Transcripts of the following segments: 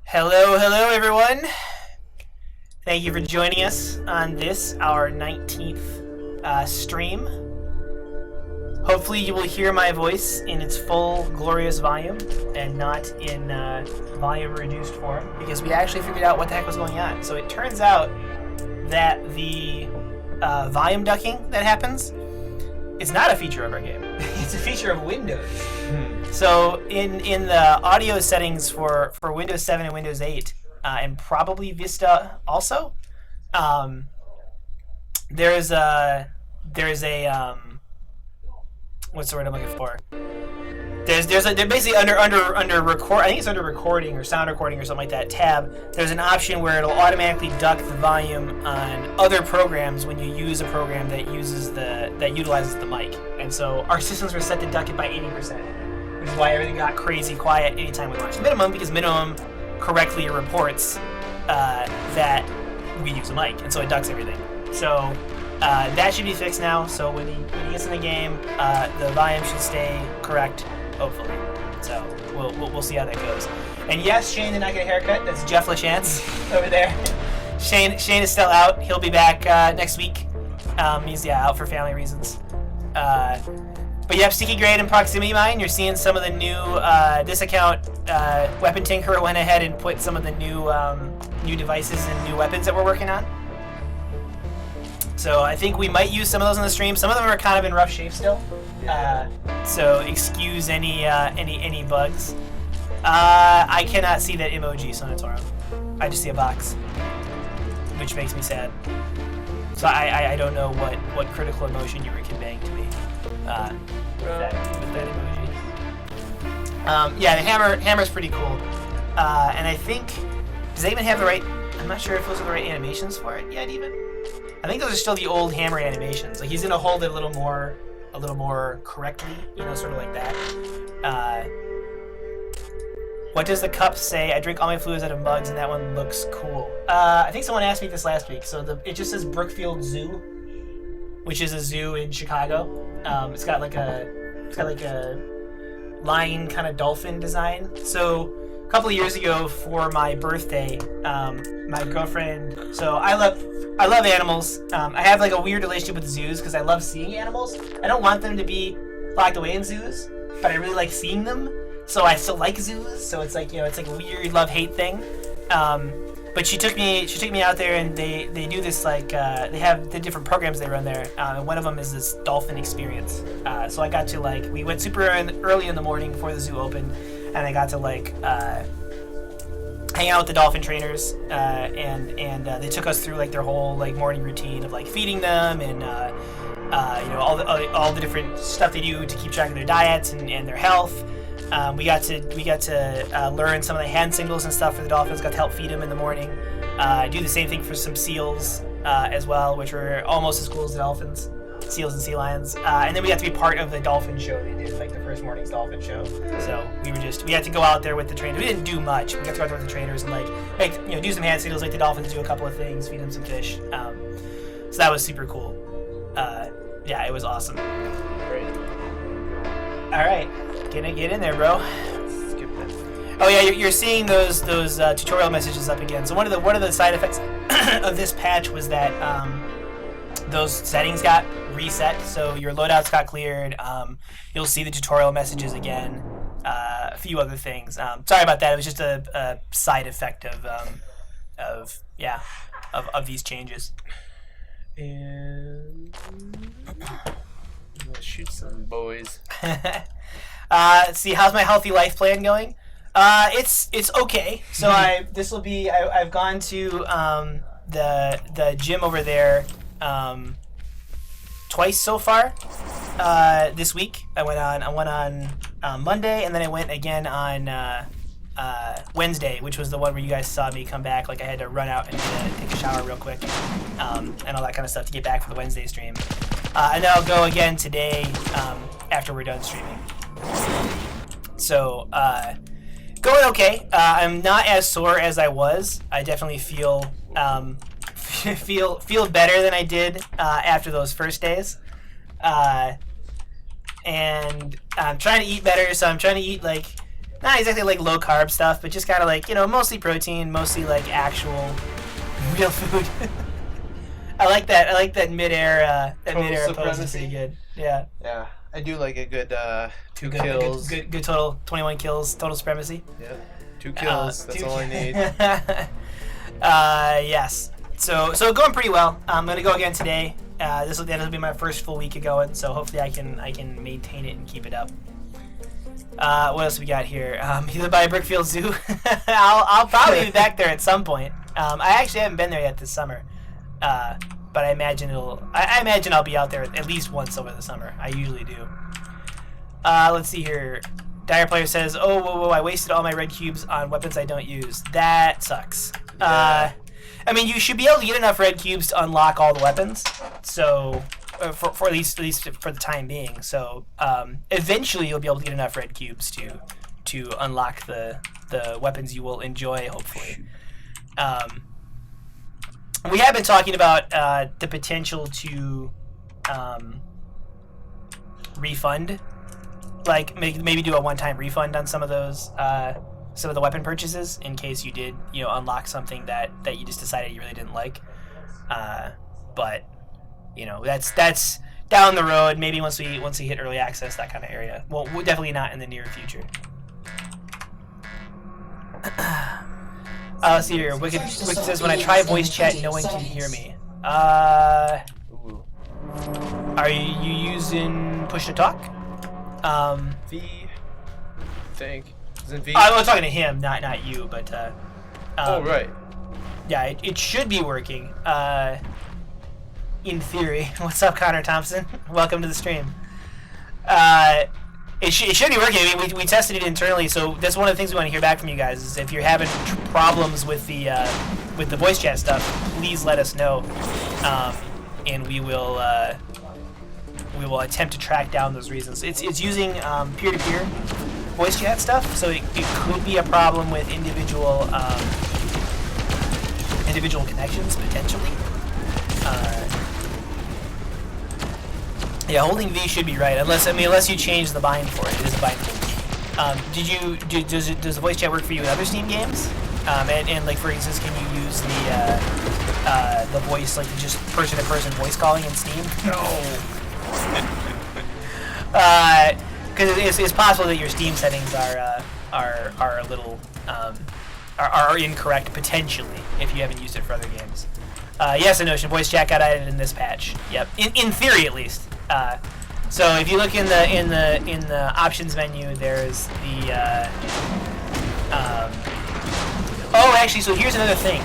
Hello, everyone. Thank you for joining us on this, our 19th stream. Hopefully you will hear my voice in its full, glorious volume and not in volume reduced form, because we actually figured out what the heck was going on. So it turns out that the volume ducking that happens is not a feature of our game. It's a feature of Windows. So in the audio settings for Windows 7 and Windows 8, and probably Vista also, there's a what's the word I'm looking for? They're basically under record. I think it's under recording or sound recording or something like that tab. There's an option where it'll automatically duck the volume on other programs when you use a program that utilizes the mic. And so our systems were set to duck it by 80%, which is why everything got crazy quiet anytime we launched Minimum, because Minimum correctly reports that we use a mic, and so it ducks everything. So that should be fixed now. So when he gets in the game, the volume should stay correct, hopefully. So we'll see how that goes. And yes, Shane did not get a haircut. That's Jeff LaChance over there. Shane is still out. He'll be back next week. He's out for family reasons. But you have Sticky Grade and Proximity Mine. You're seeing some of the new this account. Weapon Tinkerer went ahead and put some of the new devices and new weapons that we're working on. So I think we might use some of those on the stream. Some of them are kind of in rough shape still. So excuse any bugs. I cannot see that emoji, Sonatoro. I just see a box, which makes me sad. So I don't know what critical emotion you were conveying to me with that emoji. Yeah, the hammer's pretty cool. And I think, does it even have the right? I'm not sure if those are the right animations for it yet. Even I think those are still the old hammer animations. Like he's gonna hold it a little more correctly, sort of like that. What does the cup say? I drink all my fluids out of mugs, and that one looks cool. I think someone asked me this last week. So it just says Brookfield Zoo, which is a zoo in Chicago. It's got like a lion kind of dolphin design. So a couple of years ago for my birthday, my girlfriend. So I love animals. I have like a weird relationship with zoos because I love seeing animals. I don't want them to be locked away in zoos, but I really like seeing them. So I still like zoos. So it's like it's like a weird love-hate thing. But she took me out there, and they do this like they have the different programs they run there. And one of them is this dolphin experience. So I got to we went super early in the morning before the zoo opened, and I got to hang out with the dolphin trainers, and they took us through their whole morning routine of feeding them and all the different stuff they do to keep track of their diets and their health. We got to learn some of the hand signals and stuff for the dolphins. Got to help feed them in the morning. Do the same thing for some seals as well, which were almost as cool as the dolphins, seals and sea lions. And then we got to be part of the dolphin show they did, the first morning's dolphin show. So we had to go out there with the trainers. We didn't do much. We got to go out there with the trainers and do some hand signals like the dolphins do a couple of things, feed them some fish. So that was super cool. Yeah, it was awesome. Great. All right, get in there, bro. Skip that. Oh yeah, you're seeing those tutorial messages up again. So one of the side effects of this patch was that those settings got reset. So your loadouts got cleared. You'll see the tutorial messages again. A few other things. Sorry about that. It was just a side effect of these changes. And let's shoot some boys. Let's see, how's my healthy life plan going? It's okay. So I've gone to the gym over there twice so far this week. I went on Monday, and then I went again on Wednesday, which was the one where you guys saw me come back. I had to run out and take a shower real quick, and all that kind of stuff to get back for the Wednesday stream. And then I'll go again today after we're done streaming. So, going okay. I'm not as sore as I was. I definitely feel better than I did after those first days. and I'm trying to eat better. So I'm trying to eat like not exactly like low carb stuff, but just kind of like mostly protein, mostly like actual real food. I like that. I like that midair. That Total midair pose is supremacy. pretty good. Yeah. Yeah, I do like a good 2 kills. Good total. 21 kills. Total supremacy. Yeah, 2 kills. That's all I need. Yes. So going pretty well. I'm gonna go again today. That'll be my first full week of going. So hopefully I can maintain it and keep it up. What else we got here? Either by Brickfield Zoo. I'll probably be back there at some point. I actually haven't been there yet this summer. But I imagine I imagine I'll be out there at least once over the summer. I usually do. Let's see here. Dire Player says, "Oh, whoa, I wasted all my red cubes on weapons I don't use. That sucks." Yeah. I mean, you should be able to get enough red cubes to unlock all the weapons. So, for at least for the time being. So, eventually you'll be able to get enough red cubes to unlock the weapons you will enjoy. Hopefully. We have been talking about the potential to refund, like maybe do a one-time refund on some of those some of the weapon purchases in case you did unlock something that you just decided you really didn't like. But that's down the road. Maybe once we hit early access, that kind of area. Well, definitely not in the near future. Let's see here. Wicked says, when I try voice chat, no one can hear me. Ooh. Are you using push to talk? V. Think. Is it V? I was talking to him, not you, but. Oh right. Yeah, it should be working. In theory. What's up, Connor Thompson? Welcome to the stream. It should be working. I mean, we tested it internally, so that's one of the things we want to hear back from you guys. Is if you're having problems with the voice chat stuff, please let us know, and we will attempt to track down those reasons. It's using peer-to-peer voice chat stuff, so it could be a problem with individual connections potentially. Yeah, holding V should be right, unless you change the bind for it. It is a bind for does the voice chat work for you in other Steam games? And like for instance, can you use the voice, like just person-to-person voice calling in Steam? No. Because it's possible that your Steam settings are a little are incorrect potentially if you haven't used it for other games. Yes, Notion voice chat got added in this patch. Yep, in theory at least. So if you look in the options menu, there's the oh, actually, so here's another thing.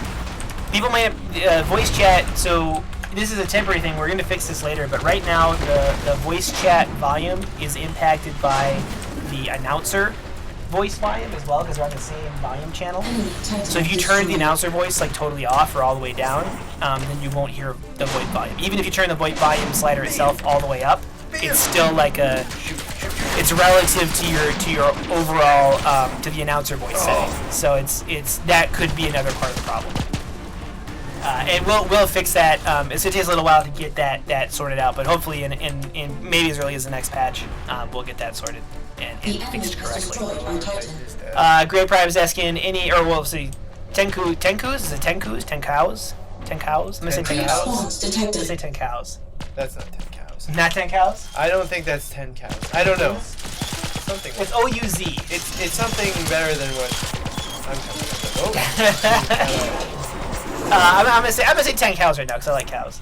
People might have voice chat. So this is a temporary thing. We're going to fix this later. But right now, the voice chat volume is impacted by the announcer voice volume as well, because we're on the same volume channel. So if you turn the announcer voice like totally off or all the way down, then you won't hear the VoIP volume. Even if you turn the VoIP volume slider itself all the way up, it's still like it's relative to your overall to the announcer voice setting. So it's that could be another part of the problem. And we'll fix that. It's gonna take a little while to get that sorted out, but hopefully in maybe as early as the next patch, we'll get that sorted and fixed correctly. Great Prime is asking see, Tenkus? Is it Tenkus? Ten cows? I'm gonna say 10 cows. I'm gonna say 10 cows. That's not 10 cows. Not 10 cows? I don't think that's 10 cows. I don't know. Something. It's O-U-Z. It's something better than what I'm coming up with. I'm gonna say 10 cows right now because I like cows.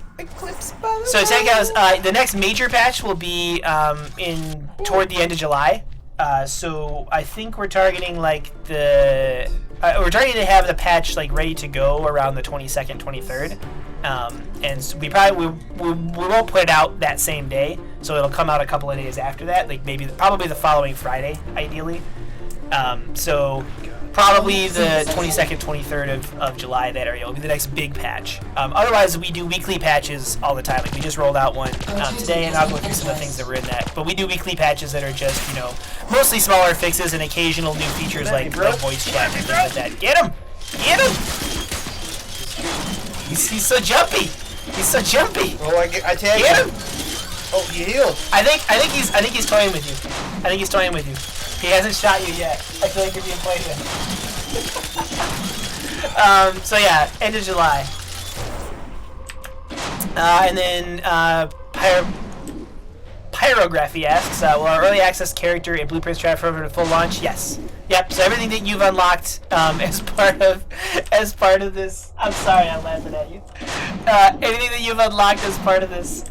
So 10 cows. The next major patch will be toward the end of July. So I think we're targeting like we're targeting to have the patch like ready to go around the 22nd, 23rd. And so we won't put it out that same day, so it'll come out a couple of days after that, like probably the following Friday, ideally. So probably the 22nd, 23rd of July, that area will be the next big patch. Otherwise, we do weekly patches all the time. Like we just rolled out one today, and I'll go through some of the things that were in that. But we do weekly patches that are just, mostly smaller fixes and occasional new features like voice chat and things like that. Get him! Get him! He's so jumpy! He's so jumpy! Oh, I tagged Get him! Oh, he healed. I think he's toying with you. I think he's toying with you. He hasn't shot you yet. I feel like you're being played with. So yeah, end of July. And then Pyrography asks, will our early access character in Blueprints transfer over to full launch? Yes. Yep. So everything that you've unlocked as part of this. I'm sorry, I'm laughing at you. Anything that you've unlocked as part of this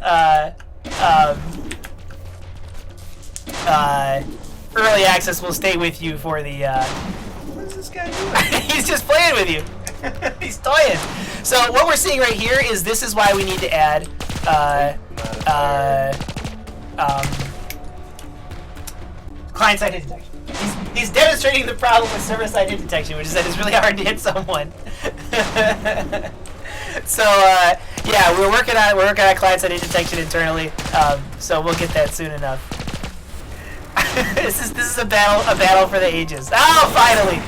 early access will stay with you for the. What is this guy doing? He's just playing with you. He's toying. So what we're seeing right here is this is why we need to add client-side hit detection. He's demonstrating the problem with server-side hit detection, which is that it's really hard to hit someone. So yeah, we're working on client-side hit detection internally. So we'll get that soon enough. This is a battle for the ages. Oh, finally!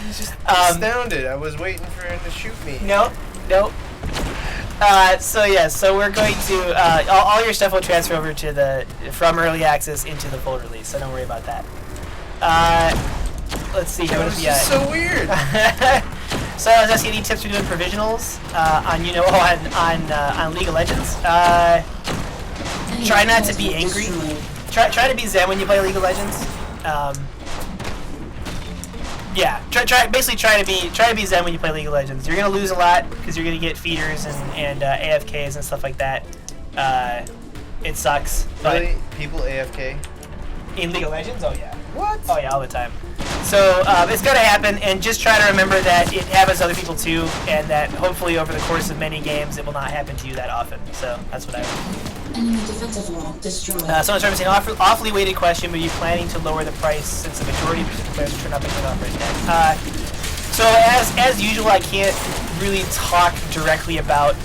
He's just astounded. I was waiting for him to shoot me. Nope. So yeah, so we're going to all your stuff will transfer over to from early access into the full release. So don't worry about that. Let's see. That was just so weird. So I was asking any tips for doing provisionals on League of Legends. Try not to be angry. Try to be zen when you play League of Legends. Yeah, basically try to be zen when you play League of Legends. You're gonna lose a lot because you're gonna get feeders and AFKs and stuff like that. It sucks. But Really? People AFK? in League of Legends, oh yeah. What? Oh yeah, all the time. So it's gonna happen, and just try to remember that it happens to other people too, and that hopefully over the course of many games it will not happen to you that often. So that's what I would. Enemy defensive wall destroyed. Someone's trying to say an awfully weighted question, but are you planning to lower the price since the majority of players turn up and turn off right now? So as usual, I can't really talk directly about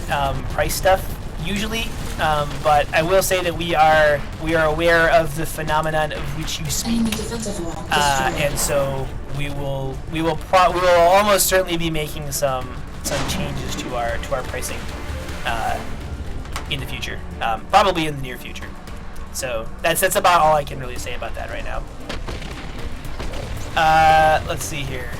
price stuff usually, but I will say that we are aware of the phenomenon of which you speak, Enemy defensive wall destroyed. and so we will almost certainly be making some changes to our pricing. In the future, probably in the near future. So that's about all I can really say about that right now. Let's see here.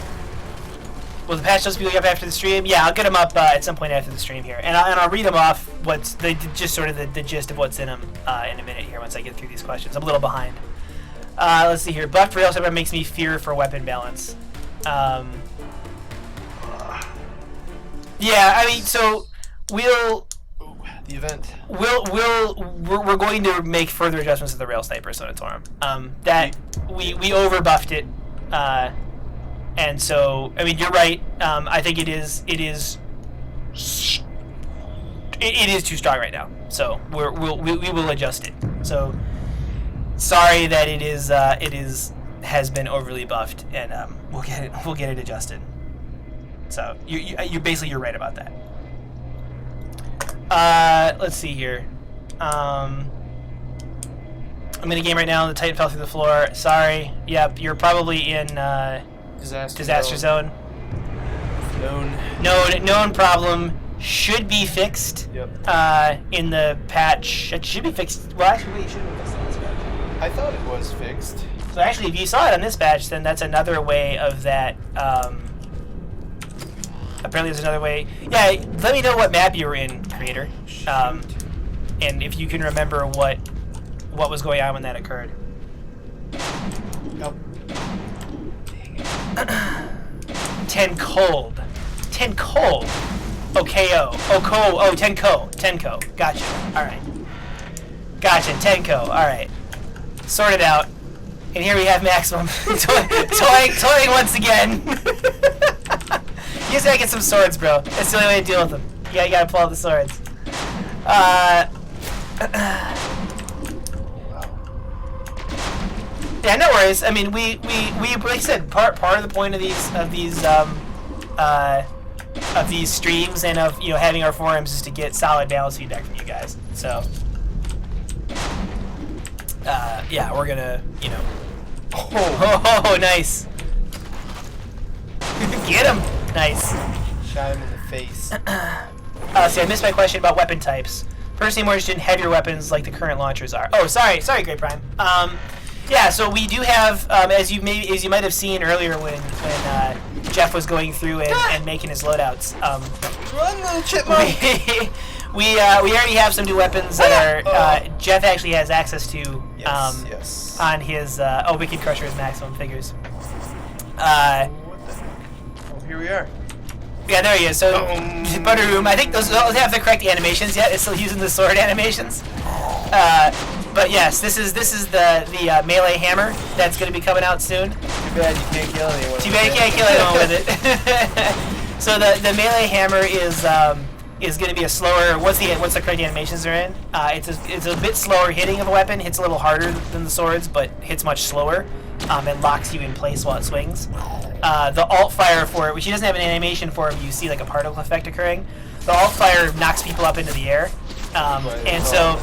Will the patch notes be up after the stream? Yeah, I'll get them up at some point after the stream here, and I'll read them off. Just sort of the gist of what's in them in a minute here once I get through these questions. I'm a little behind. Let's see here. Buffed rail server makes me fear for weapon balance. Yeah, I mean, so we'll. The event. We're going to make further adjustments to the rail sniper Sonatorum. That we overbuffed it, and so I mean you're right. I think it is too strong right now. So we will adjust it. So sorry that it has been overly buffed, and we'll get it adjusted. So you're right about that. Let's see here. I'm in a game right now. The Titan fell through the floor. Sorry. Yep, you're probably in disaster zone. Known problem. Should be fixed. Yep. In the patch. It should be fixed. Well, actually, it should be fixed in this patch. I thought it was fixed. So actually, if you saw it on this patch, then that's another way of that. Apparently there's another way. Yeah, let me know what map you were in, creator. And if you can remember what was going on when that occurred. Nope. 10 cold. 10 cold. OKO. Oh, Tenko. Tenko. Gotcha. Alright. Gotcha, Tenko. Alright. Sorted out. And here we have Maximum toying once again. You just gotta get some swords, bro. That's the only way to deal with them. You gotta pull out the swords. Yeah, no worries. I mean, we like I said, part of the point of these streams and of having our forums is to get solid balance feedback from you guys. So yeah, we're gonna Oh, nice. Get him. Nice. Shot him in the face. See, I missed my question about weapon types. personally more interested in heavier weapons like the current launchers are. Oh, sorry, Great Prime. Yeah, so we do have, as you might have seen earlier when Jeff was going through and making his loadouts. Run, little chipmunk! we already have some new weapons that are Jeff actually has access to. Yes. On his Wicked Crusher is maximum figures. What the? Oh, here we are. Yeah, there he is. So, Butterroom, I think those have the correct animations yet. It's still using the sword animations. But yes, this is the melee hammer that's going to be coming out soon. Too bad you can't kill anyone. Too bad you can't kill anyone with it. So the melee hammer is going to be a slower. What's the correct animations they're in? It's a bit slower hitting of a weapon. Hits a little harder than the swords, but hits much slower. And locks you in place while it swings. The alt fire for it, which he doesn't have an animation for, but you see like a particle effect occurring. The alt fire knocks people up into the air. And so,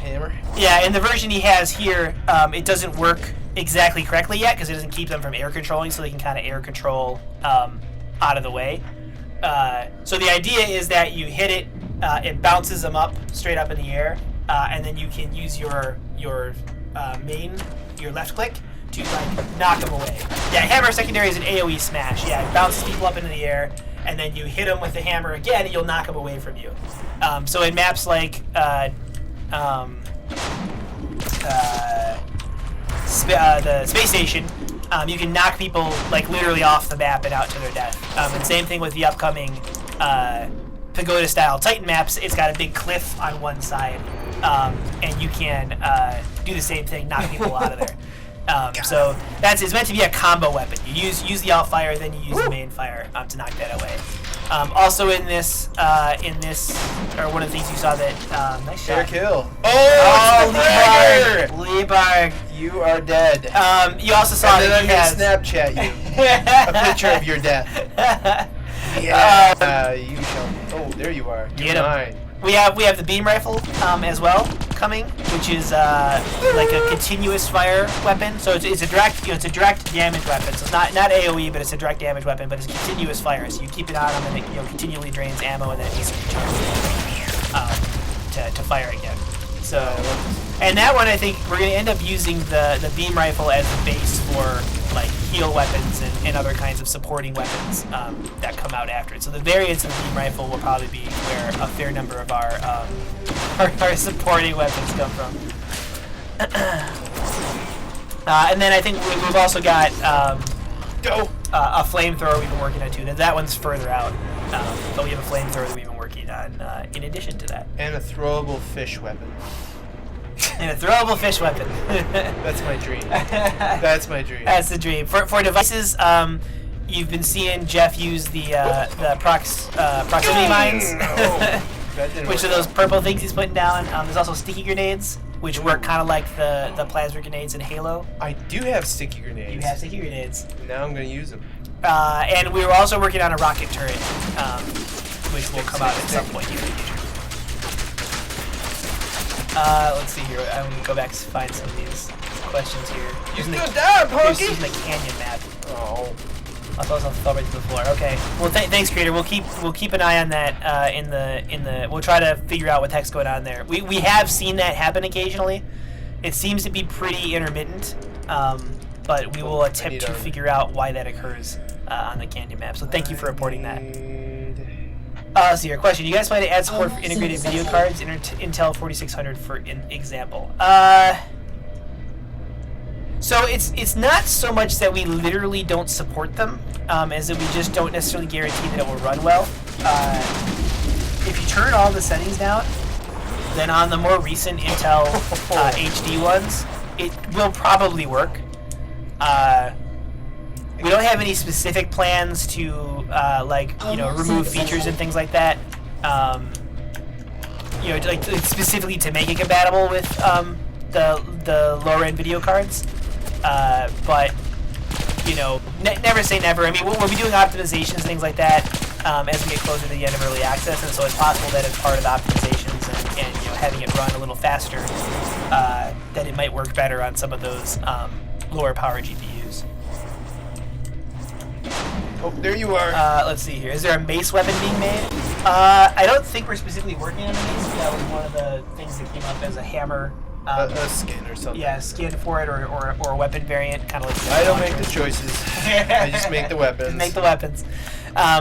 hammer. yeah, in the version he has here, it doesn't work exactly correctly yet because it doesn't keep them from air controlling, so they can kind of air control out of the way. So the idea is that you hit it, it bounces them up straight up in the air, and then you can use your left click to like knock them away. Yeah, hammer secondary is an AoE smash. Yeah, it bounces people up into the air, and then you hit them with the hammer again, and you'll knock them away from you. So in maps like the space station, you can knock people like literally off the map and out to their death. And same thing with the upcoming pagoda-style Titan maps. It's got a big cliff on one side, and you can do the same thing, knock people out of there. So it's meant to be a combo weapon. You use the alt fire, then you use the main fire to knock that away. Also in this, or one of the things you saw that, nice shot. Fair kill. Oh, Leebarg. You are dead. You also saw And that then he I'm gonna has Snapchat you a picture of your death. Yeah, you shall. Oh, there you are. You're Get him. mine. We have the beam rifle as well coming, which is like a continuous fire weapon. So it's a direct direct damage weapon. So it's not AOE, but it's a direct damage weapon. But it's continuous fire. So you keep it on them, and it continually drains ammo, and then it needs to recharge to fire again. So, and that one I think we're gonna end up using the beam rifle as the base for like heal weapons and other kinds of supporting weapons that come out after it. So the variants of the beam rifle will probably be where a fair number of our supporting weapons come from. And then I think we've also got a flamethrower we've been working on too. That one's further out, but we have a flamethrower that we've been working on in addition to that. And a throwable fish weapon. And a throwable fish weapon. That's my dream. That's my dream. That's the dream. For devices, you've been seeing Jeff use the proximity mines, which are those purple things he's putting down. There's also sticky grenades, which work kind of like the plasma grenades in Halo. I do have sticky grenades. You have sticky grenades. Now I'm going to use them. And we were also working on a rocket turret, which will come out at some point in the future. Let's see here. I'm gonna go back and find some of these questions here. You're gonna die, Punky! Using the canyon map. Oh. I thought I fell right to the floor. Okay. Well, thanks, creator. We'll keep an eye on that. In the we'll try to figure out what the heck's going on there. We have seen that happen occasionally. It seems to be pretty intermittent, but we will attempt to figure out why that occurs on the canyon map. So thank you for reporting that. Let's see your question. You guys plan to add support for integrated video cards, Intel 4600 for example? So it's not so much that we literally don't support them, as that we just don't necessarily guarantee that it will run well. If you turn all the settings down, then on the more recent Intel HD ones, it will probably work. We don't have any specific plans to remove features and things like that. Like specifically to make it compatible with the lower end video cards. But never say never. I mean, we'll be doing optimizations, things like that, as we get closer to the end of early access, and so it's possible that as part of the optimizations and having it run a little faster, that it might work better on some of those lower power GPUs. Oh, there you are. Let's see here. Is there a mace weapon being made? I don't think we're specifically working on a mace. That was one of the things that came up as a hammer. A skin or something. Yeah, skin for it, or a weapon variant, kind of like. I don't make the choices. I just make the weapons. Just make the weapons.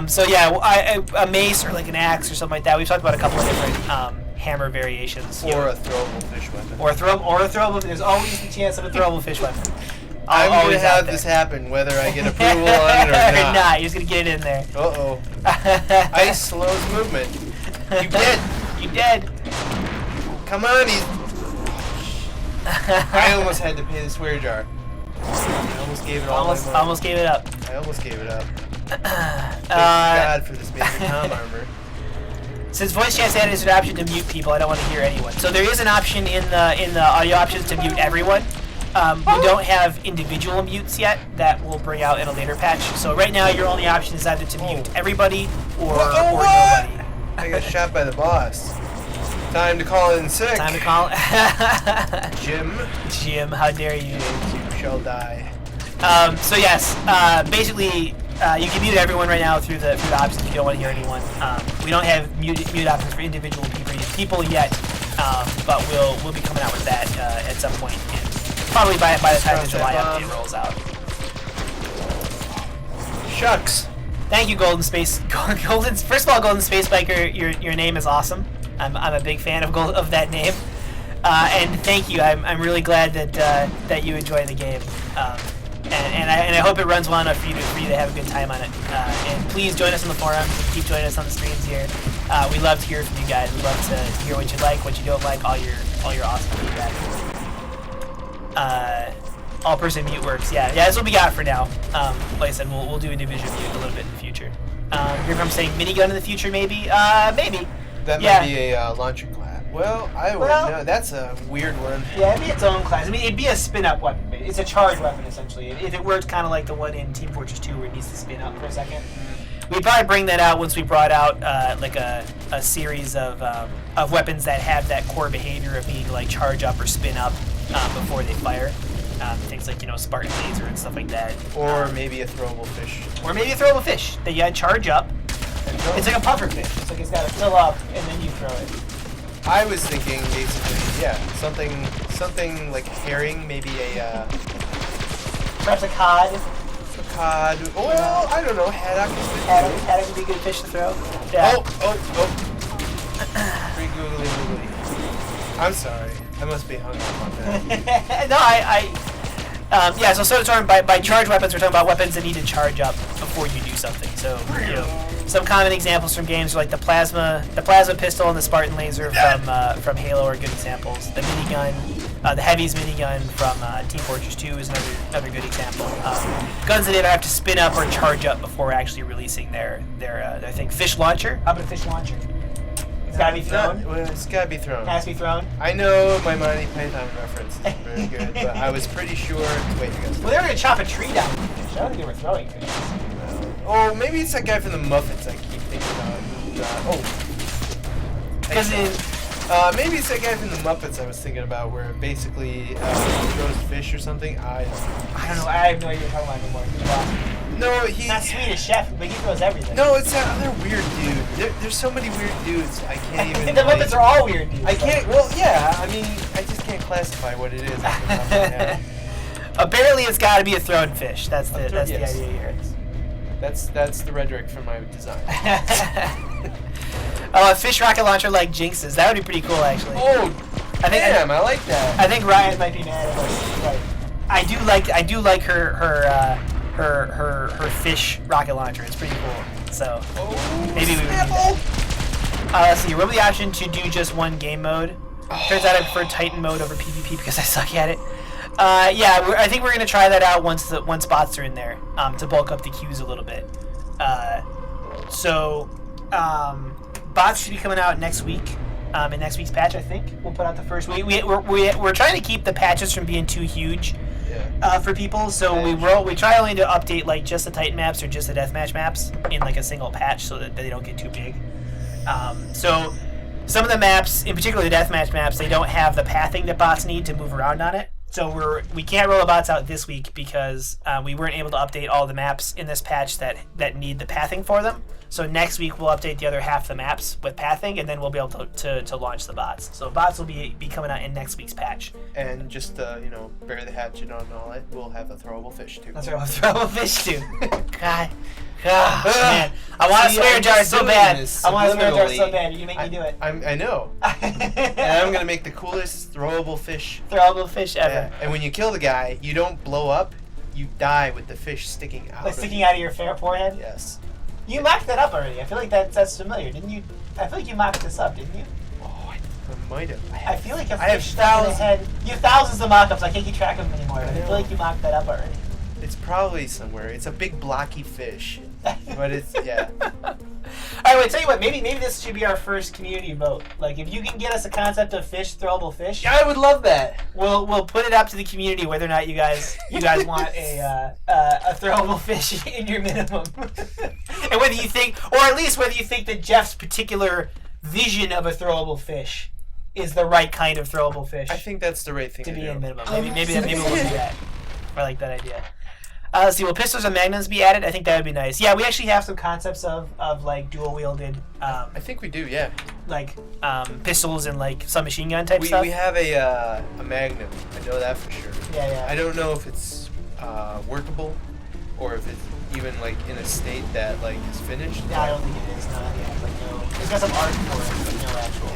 So yeah, a mace or like an axe or something like that. We've talked about a couple of different hammer variations. Or a throwable fish weapon. Or a throwable. There's always the chance of a throwable fish weapon. I'm gonna Always out have there. this happen, whether I get approval on it or not. Nah, you're just gonna get it in there. Uh-oh. Ice slows movement. You did. You did. Come on, I almost had to pay the swear jar. I almost gave it all my money. Almost gave it up. I almost gave it up. Thank God for this Major Tom armor. Since voice chat's added as an option to mute people, I don't want to hear anyone. So there is an option in the audio options to mute everyone. We don't have individual mutes yet. That we'll bring out in a later patch. So right now, your only option is either to mute everybody or nobody. I got shot by the boss. Time to call in sick. Time to call. Jim, how dare you? you shall die. So yes, basically, you can mute everyone right now through the options if you don't want to hear anyone. We don't have mute options for individual people yet, but we'll be coming out with that at some point, probably by the time the July update rolls out. Shucks. Thank you, Golden Space. First of all, Golden Space Biker, your name is awesome. I'm a big fan of that name, and thank you. I'm really glad that you enjoy the game, and I hope it runs well enough for you to have a good time on it. And please join us on the forum. Keep joining us on the streams here. We love to hear from you guys. We love to hear what you like, what you don't like, all your awesome feedback. All person mute works. Yeah, that's what we got for now. Like I said, we'll do a division mute a little bit in the future. Here from saying minigun in the future, maybe. Maybe. That might be a launcher class. Well, I would know. That's a weird one. Yeah, it'd be its own class. I mean, it'd be a spin-up weapon. It's a charge weapon, essentially. If it worked kind of like the one in Team Fortress 2 where it needs to spin up for a second. We'd probably bring that out once we brought out like a series of weapons that have that core behavior of needing to like charge up or spin up before they fire. Things like, Spartan laser and stuff like that. Or maybe a throwable fish. Or maybe a throwable fish. They charge up. It's like a puffer fish. It's like it's got to fill up and then you throw it. I was thinking basically, something like herring, maybe a Perhaps a cod. cod. Well, I don't know. Haddock is good. Haddock would be a good fish to throw. Yeah. Oh. Pretty googly googly. I'm sorry. I must be hung up on that. No, yeah, so sort of by charge weapons, we're talking about weapons that need to charge up before you do something. So, some common examples from games are like the plasma pistol and the Spartan laser from Halo are good examples. The minigun, the Heavy's minigun from Team Fortress 2 is another good example. Guns that either have to spin up or charge up before actually releasing their thing. Fish launcher. How about a fish launcher? It's gotta be thrown. Well, it's gotta be thrown. Has to be thrown. I know my Monty Python reference is very good, but I was pretty sure. Wait, you guys. Well, they were gonna chop a tree down with fish. I don't think they were throwing fish. Oh, maybe it's that guy from the Muppets I keep thinking about. Because maybe it's that guy from the Muppets I was thinking about, where basically he throws fish or something. I don't know. I have no idea what you're talking about anymore. No, he's not Swedish Chef, but he throws everything. No, it's that other weird dude. There's so many weird dudes. I can't even. The Muppets are all weird dudes. I can't. Well, yeah. I mean, I just can't classify what it is. Apparently, it's got to be a thrown fish. That's the idea here. That's the rhetoric for my design. Oh, a fish rocket launcher like Jinx's. That would be pretty cool, actually. Oh, I like that. I think Ryan might be mad at us. But I do like her fish rocket launcher. It's pretty cool. So maybe we would do that. Let's see. Remember the option to do just one game mode? Turns out I prefer Titan mode over PvP because I suck at it. Yeah, I think we're gonna try that out once bots are in there to bulk up the queues a little bit. Bots should be coming out next week. In next week's patch, I think we'll put out the first. We're trying to keep the patches from being too huge for people, so we try only to update like just the Titan maps or just the deathmatch maps in like a single patch so that they don't get too big. So some of the maps, in particular the deathmatch maps, they don't have the pathing that bots need to move around on it. So we can't roll the bots out this week because we weren't able to update all the maps in this patch that need the pathing for them. So next week we'll update the other half of the maps with pathing, and then we'll be able to launch the bots. So bots will be coming out in next week's patch. And just bury the hatchet on all it. We'll have a throwable fish too. That's right, we'll throw a fish too. God, man, I want to swear jar so bad. I want to swear jar so bad. You make me do it. I know. And I'm gonna make the coolest throwable fish. Throwable fish ever. Yeah. And when you kill the guy, you don't blow up. You die with the fish sticking out. Like sticking out of your fair forehead. Yes. You mocked that up already. I feel like that's familiar, didn't you? I feel like you mocked this up, didn't you? Oh, I might have. I feel like I have fish stuck in the thousands. head. You have thousands of mock-ups. I can't keep track of them anymore. But I feel like you mocked that up already. It's probably somewhere. It's a big blocky fish. But it's yeah. Alright, wait, tell you what, maybe this should be our first community vote. Like, if you can get us a concept of fish, throwable fish, I would love that. we'll put it up to the community whether or not you guys want a throwable fish in your minimum, and whether you think, or at least whether you think that Jeff's particular vision of a throwable fish is the right kind of throwable fish I think that's the right thing to to be do. in minimum. Maybe we'll do that. I like that idea. Let's see, will pistols and magnums be added? I think that would be nice. Yeah, we actually have some concepts of like dual wielded, I think we do, yeah. like pistols and like submachine gun type stuff. We have a magnum. I know that for sure. Yeah. I don't know if it's workable or if it's even like in a state that like is finished. I don't think it is. No, yeah, like no. It's got some art for it, but no actual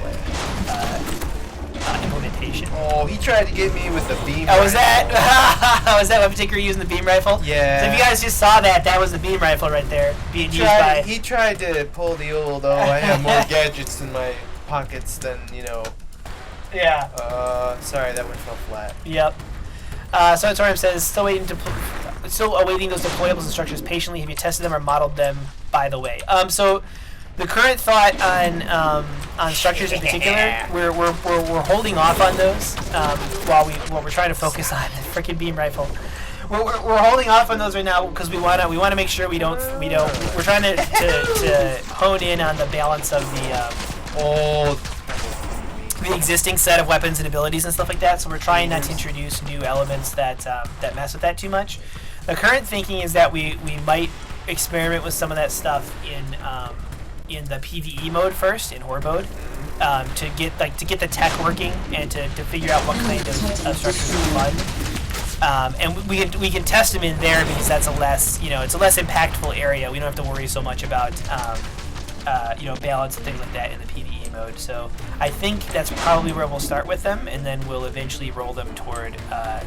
implementation. Oh, he tried to get me with the beam. Oh, was rifle. that? Was that what particular using the beam rifle? Yeah. So if you guys just saw that was the beam rifle right there being used by. He tried to pull the old, I have more gadgets in my pockets than, Yeah. Sorry, that one fell flat. Yep. So Torium says, still awaiting those deployables and structures patiently. Have you tested them or modeled them, by the way? So the current thought on structures in particular, we're holding off on those while we're trying to focus on the freaking beam rifle. We're holding off on those right now because we want to make sure we don't we're trying to hone in on the balance of the existing set of weapons and abilities and stuff like that. So we're trying not to introduce new elements that mess with that too much. The current thinking is that we might experiment with some of that stuff in the PvE mode first, in Horde mode, to get the tech working and to figure out what kind of structures are fun. And we can test them in there because that's it's a less impactful area. We don't have to worry so much about balance and things like that in the PvE mode. So I think that's probably where we'll start with them, and then we'll eventually roll them toward the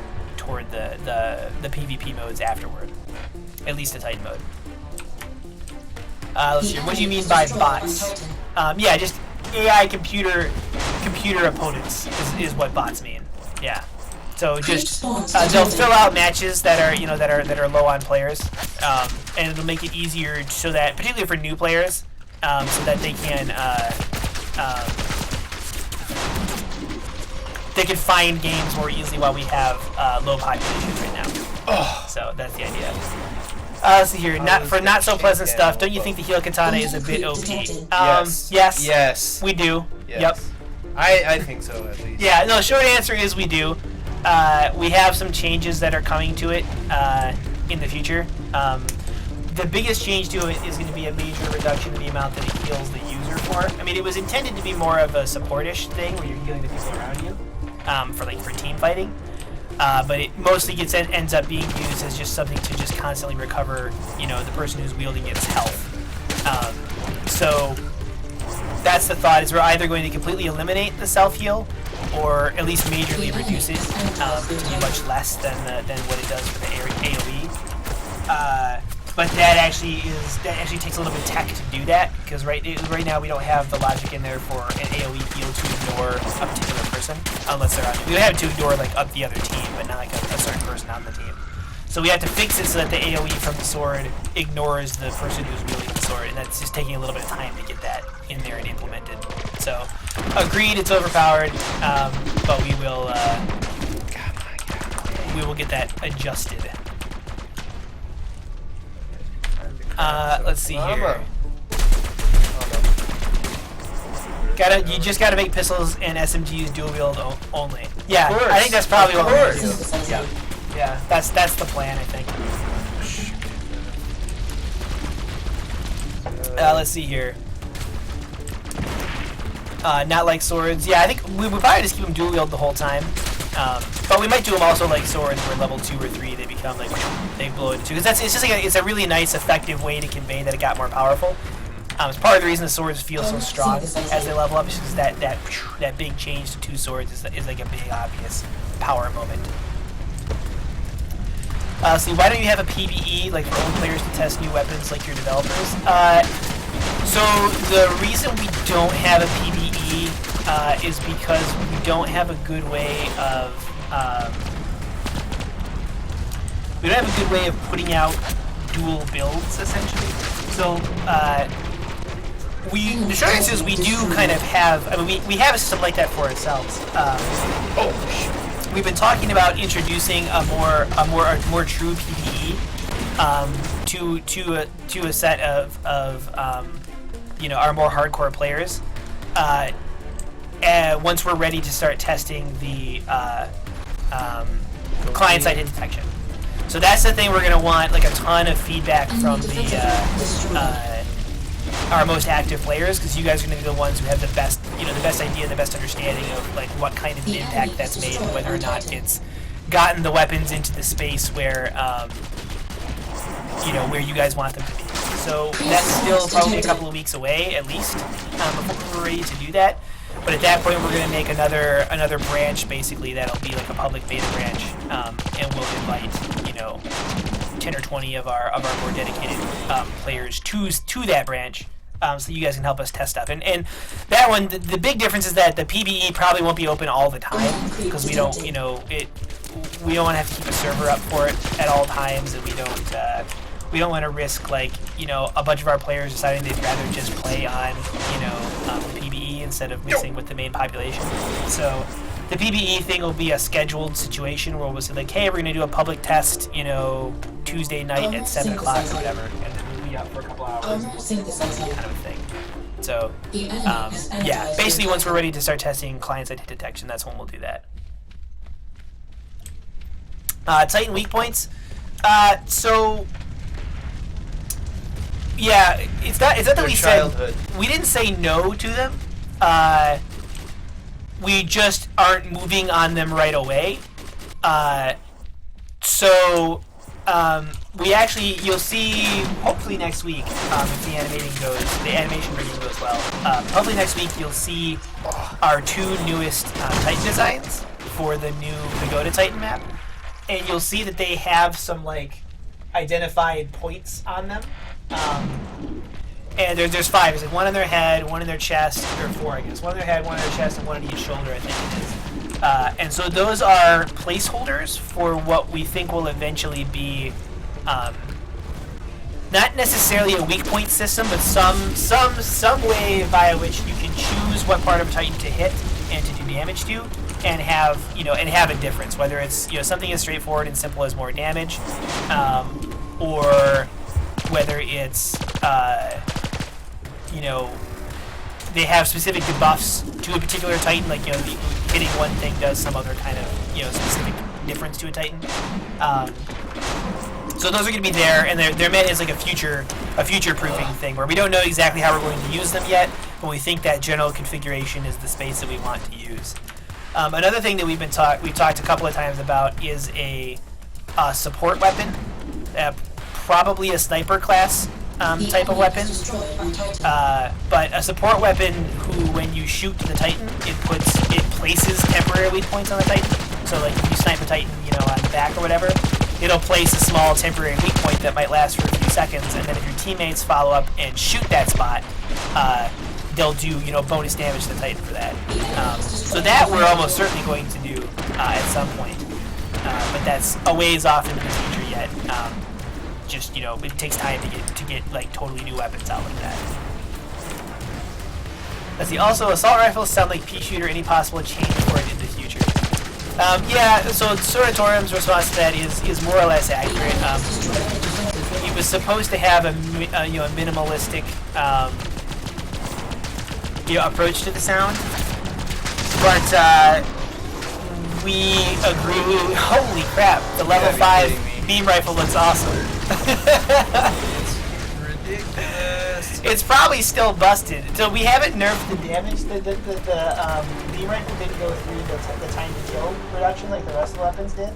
PvP modes afterward, at least the Titan mode. Let's see. What do you mean by bots? Yeah, just AI computer opponents is what bots mean. Yeah. So just they'll fill out matches that are low on players, and it'll make it easier so that, particularly for new players, so that they can find games more easily while we have low populations right now. Oh. So that's the idea. Let's see here. Not so pleasant stuff. Don't you think the heal katana is a bit OP? Yes. We do. Yes. Yep. I think so, at least. Yeah. No. Short answer is we do. We have some changes that are coming to it in the future. The biggest change to it is going to be a major reduction in the amount that it heals the user for. I mean, it was intended to be more of a support-ish thing where you're healing the people around you for team fighting. But it mostly ends up being used as just something to just constantly recover, the person who's wielding its health. So that's the thought, is we're either going to completely eliminate the self-heal or at least majorly reduce it to be much less than what it does for the AoE. But that actually takes a little bit of tech to do that, because right now we don't have the logic in there for an AoE heal to ignore a particular person unless they're on. We have to ignore up the other team, but not a certain person on the team. So we have to fix it so that the AoE from the sword ignores the person who's wielding the sword, and that's just taking a little bit of time to get that in there and implemented. So agreed, it's overpowered, but we will get that adjusted. Let's see here. You just gotta make pistols and SMGs dual wield only. Yeah, Of course. I think that's probably Of what we're gonna course. do. Yeah, yeah, that's the plan, I think. Let's see here. Not like swords. Yeah, I think we would probably just keep them dual wield the whole time. But we might do them also like swords, where level 2 or 3 they become like they blow into. Because it's just like it's a really nice, effective way to convey that it got more powerful. It's part of the reason the swords feel so strong as they level up, is because that big change to 2 swords is like a big obvious power moment. See, why don't you have a PvE like for old players to test new weapons like your developers? So the reason we don't have a PvE is because we don't have a good way of putting out dual builds essentially. So the short answer is we do kind of have. I mean, we have a system like that for ourselves. We've been talking about introducing a more true PvE to a set of our more hardcore players. And once we're ready to start testing the client-side hit detection. So that's the thing we're gonna want like a ton of feedback from our most active players, because you guys are gonna be the ones who have the best idea, the best understanding of like what kind of impact that's made, and whether or not it's gotten the weapons into the space where where you guys want them to be. So that's still probably a couple of weeks away at least before we're ready to do that. But at that point, we're going to make another branch basically that'll be like a public beta branch, and we'll invite 10 or 20 of our more dedicated players to that branch, so you guys can help us test stuff. And that one, the big difference is that the PvE probably won't be open all the time, because we don't want to have to keep a server up for it at all times, and we don't want to risk like a bunch of our players deciding they'd rather just play on PvE instead of mixing with the main population. So the PvE thing will be a scheduled situation where we'll say like, hey, we're gonna do a public test, Tuesday night at 7 o'clock or whatever, and then we'll be up for a couple hours, kind of a thing. So yeah, basically once we're ready to start testing client-side hit detection, that's when we'll do that. Titan weak points. So yeah, it's not that we said we didn't say no to them. We just aren't moving on them right away. So we actually, you'll see hopefully next week, if the animation rigging goes well. Hopefully next week you'll see our 2 newest Titan designs for the new Pagoda Titan map, and you'll see that they have some like identified points on them. And there's 5. There's like 1 in their head, 1 in their chest, or 4 I guess. 1 in their head, 1 in their chest, and 1 on each shoulder, I think it is. And so those are placeholders for what we think will eventually be, not necessarily a weak point system, but some way via which you can choose what part of Titan to hit and to do damage to, and have a difference. Whether it's something as straightforward and simple as more damage, or whether it's they have specific debuffs to a particular Titan, like hitting one thing does some other kind of specific difference to a Titan. So those are going to be there, and they're meant as like a future proofing thing, where we don't know exactly how we're going to use them yet, but we think that general configuration is the space that we want to use. Another thing that we've talked a couple of times about is a support weapon, probably a sniper class type of weapon, but a support weapon who, when you shoot the Titan, it places temporary weak points on the Titan. So like if you snipe a Titan, on the back or whatever, it'll place a small temporary weak point that might last for a few seconds, and then if your teammates follow up and shoot that spot, they'll do bonus damage to the Titan for that. So that we're almost certainly going to do at some point, but that's a ways off into the future yet. Just it takes time to get like totally new weapons out like that. Let's see. Also, assault rifles sound like pea shooter. Any possible change for it in the future? Yeah. So Suratorium's response to that is more or less accurate. He was supposed to have a minimalistic approach to the sound, but we agree. Holy crap! The level gotta be 5 kidding me. beam rifle looks awesome. It's ridiculous. It's probably still busted. So we haven't nerfed the damage. The beam rifle didn't go through the time to kill reduction like the rest of the weapons did.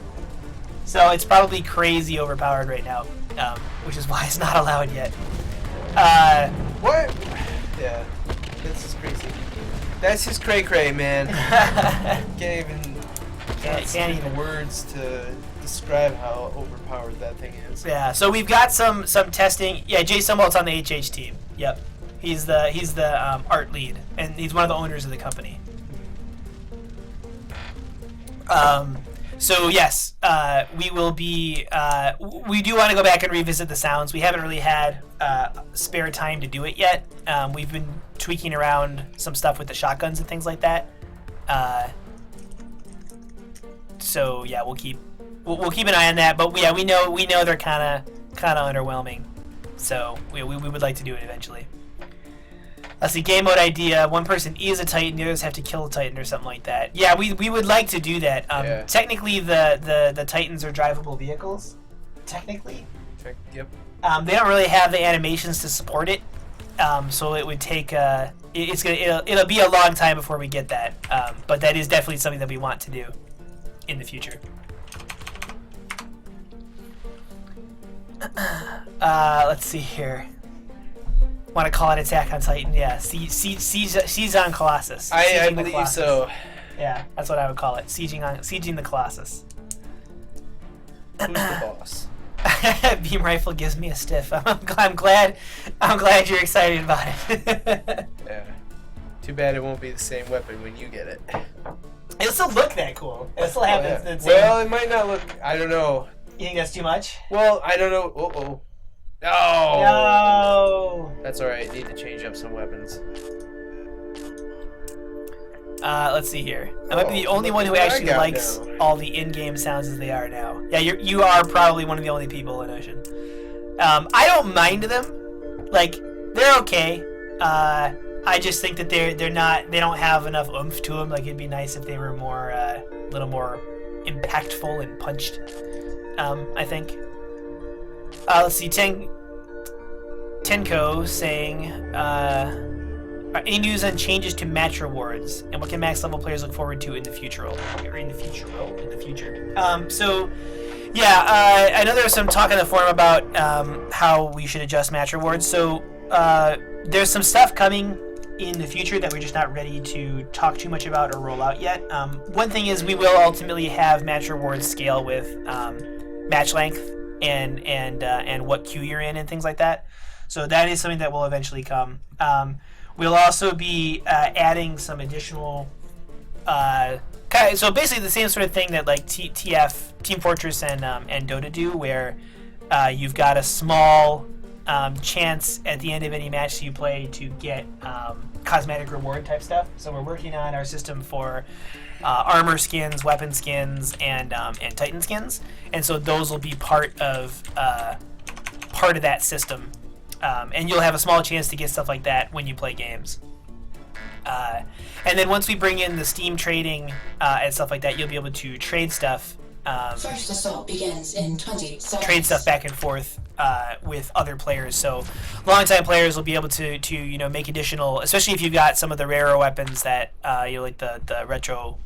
So it's probably crazy overpowered right now, which is why it's not allowed yet. What? Yeah, this is crazy. That's just cray, man. Can't even. Can't even. Words to describe how overpowered that thing is. Yeah. So we've got some testing. Yeah, Jay Sumwalt's on the HH team. Yep. He's the art lead, and he's one of the owners of the company. So yes, we will be. We do want to go back and revisit the sounds. We haven't really had spare time to do it yet. We've been tweaking around some stuff with the shotguns and things like that. So yeah, we'll keep an eye on that. But yeah, we know they're kind of underwhelming. So we would like to do it eventually. Let's see, game mode idea. One person is a Titan, the others have to kill a Titan or something like that. Yeah, we would like to do that. Yeah. Technically, the Titans are drivable vehicles. Technically. Yep. They don't really have the animations to support it. So it would take it'll be a long time before we get that. But that is definitely something that we want to do in the future. Let's see here. Want to call it Attack on Titan? Yeah, Siege on Colossus. I Sieging the believe Colossus. so. Yeah, that's what I would call it. Sieging the Colossus. Who's the boss? Beam rifle gives me a stiff. I'm glad you're excited about it. Yeah. Too bad it won't be the same weapon when you get it. It'll still look that cool. It'll still have Yeah. the same. Well, it might not look. I don't know. You think that's too much? Well, I don't know. Uh-oh. No. No. That's alright. Need to change up some weapons. Let's see here. I might be the Oh, only look one who what I actually got likes now. all the in-game sounds as they are now. Yeah, you are probably one of the only people in Ocean. I don't mind them. Like, they're okay. I just think that they don't have enough oomph to them. Like, it'd be nice if they were more, a little more impactful and punched. I think. Let's see, Tenko saying, any news on changes to match rewards, and what can max level players look forward to in the future? So, yeah, I know there was some talk on the forum about how we should adjust match rewards. So, there's some stuff coming in the future that we're just not ready to talk too much about or roll out yet. One thing is we will ultimately have match rewards scale with match length and what queue you're in and things like that. So that is something that will eventually come. We'll also be adding some additional, so basically the same sort of thing that like TF, Team Fortress and Dota do, where you've got a small chance at the end of any match you play to get cosmetic reward type stuff. So we're working on our system for armor skins, weapon skins, and Titan skins, and so those will be part of that system. And you'll have a small chance to get stuff like that when you play games. And then once we bring in the Steam trading and stuff like that, you'll be able to trade stuff. First assault begins in 20 seconds. Trade stuff back and forth with other players. So longtime players will be able to make additional, especially if you've got some of the rarer weapons that like the retro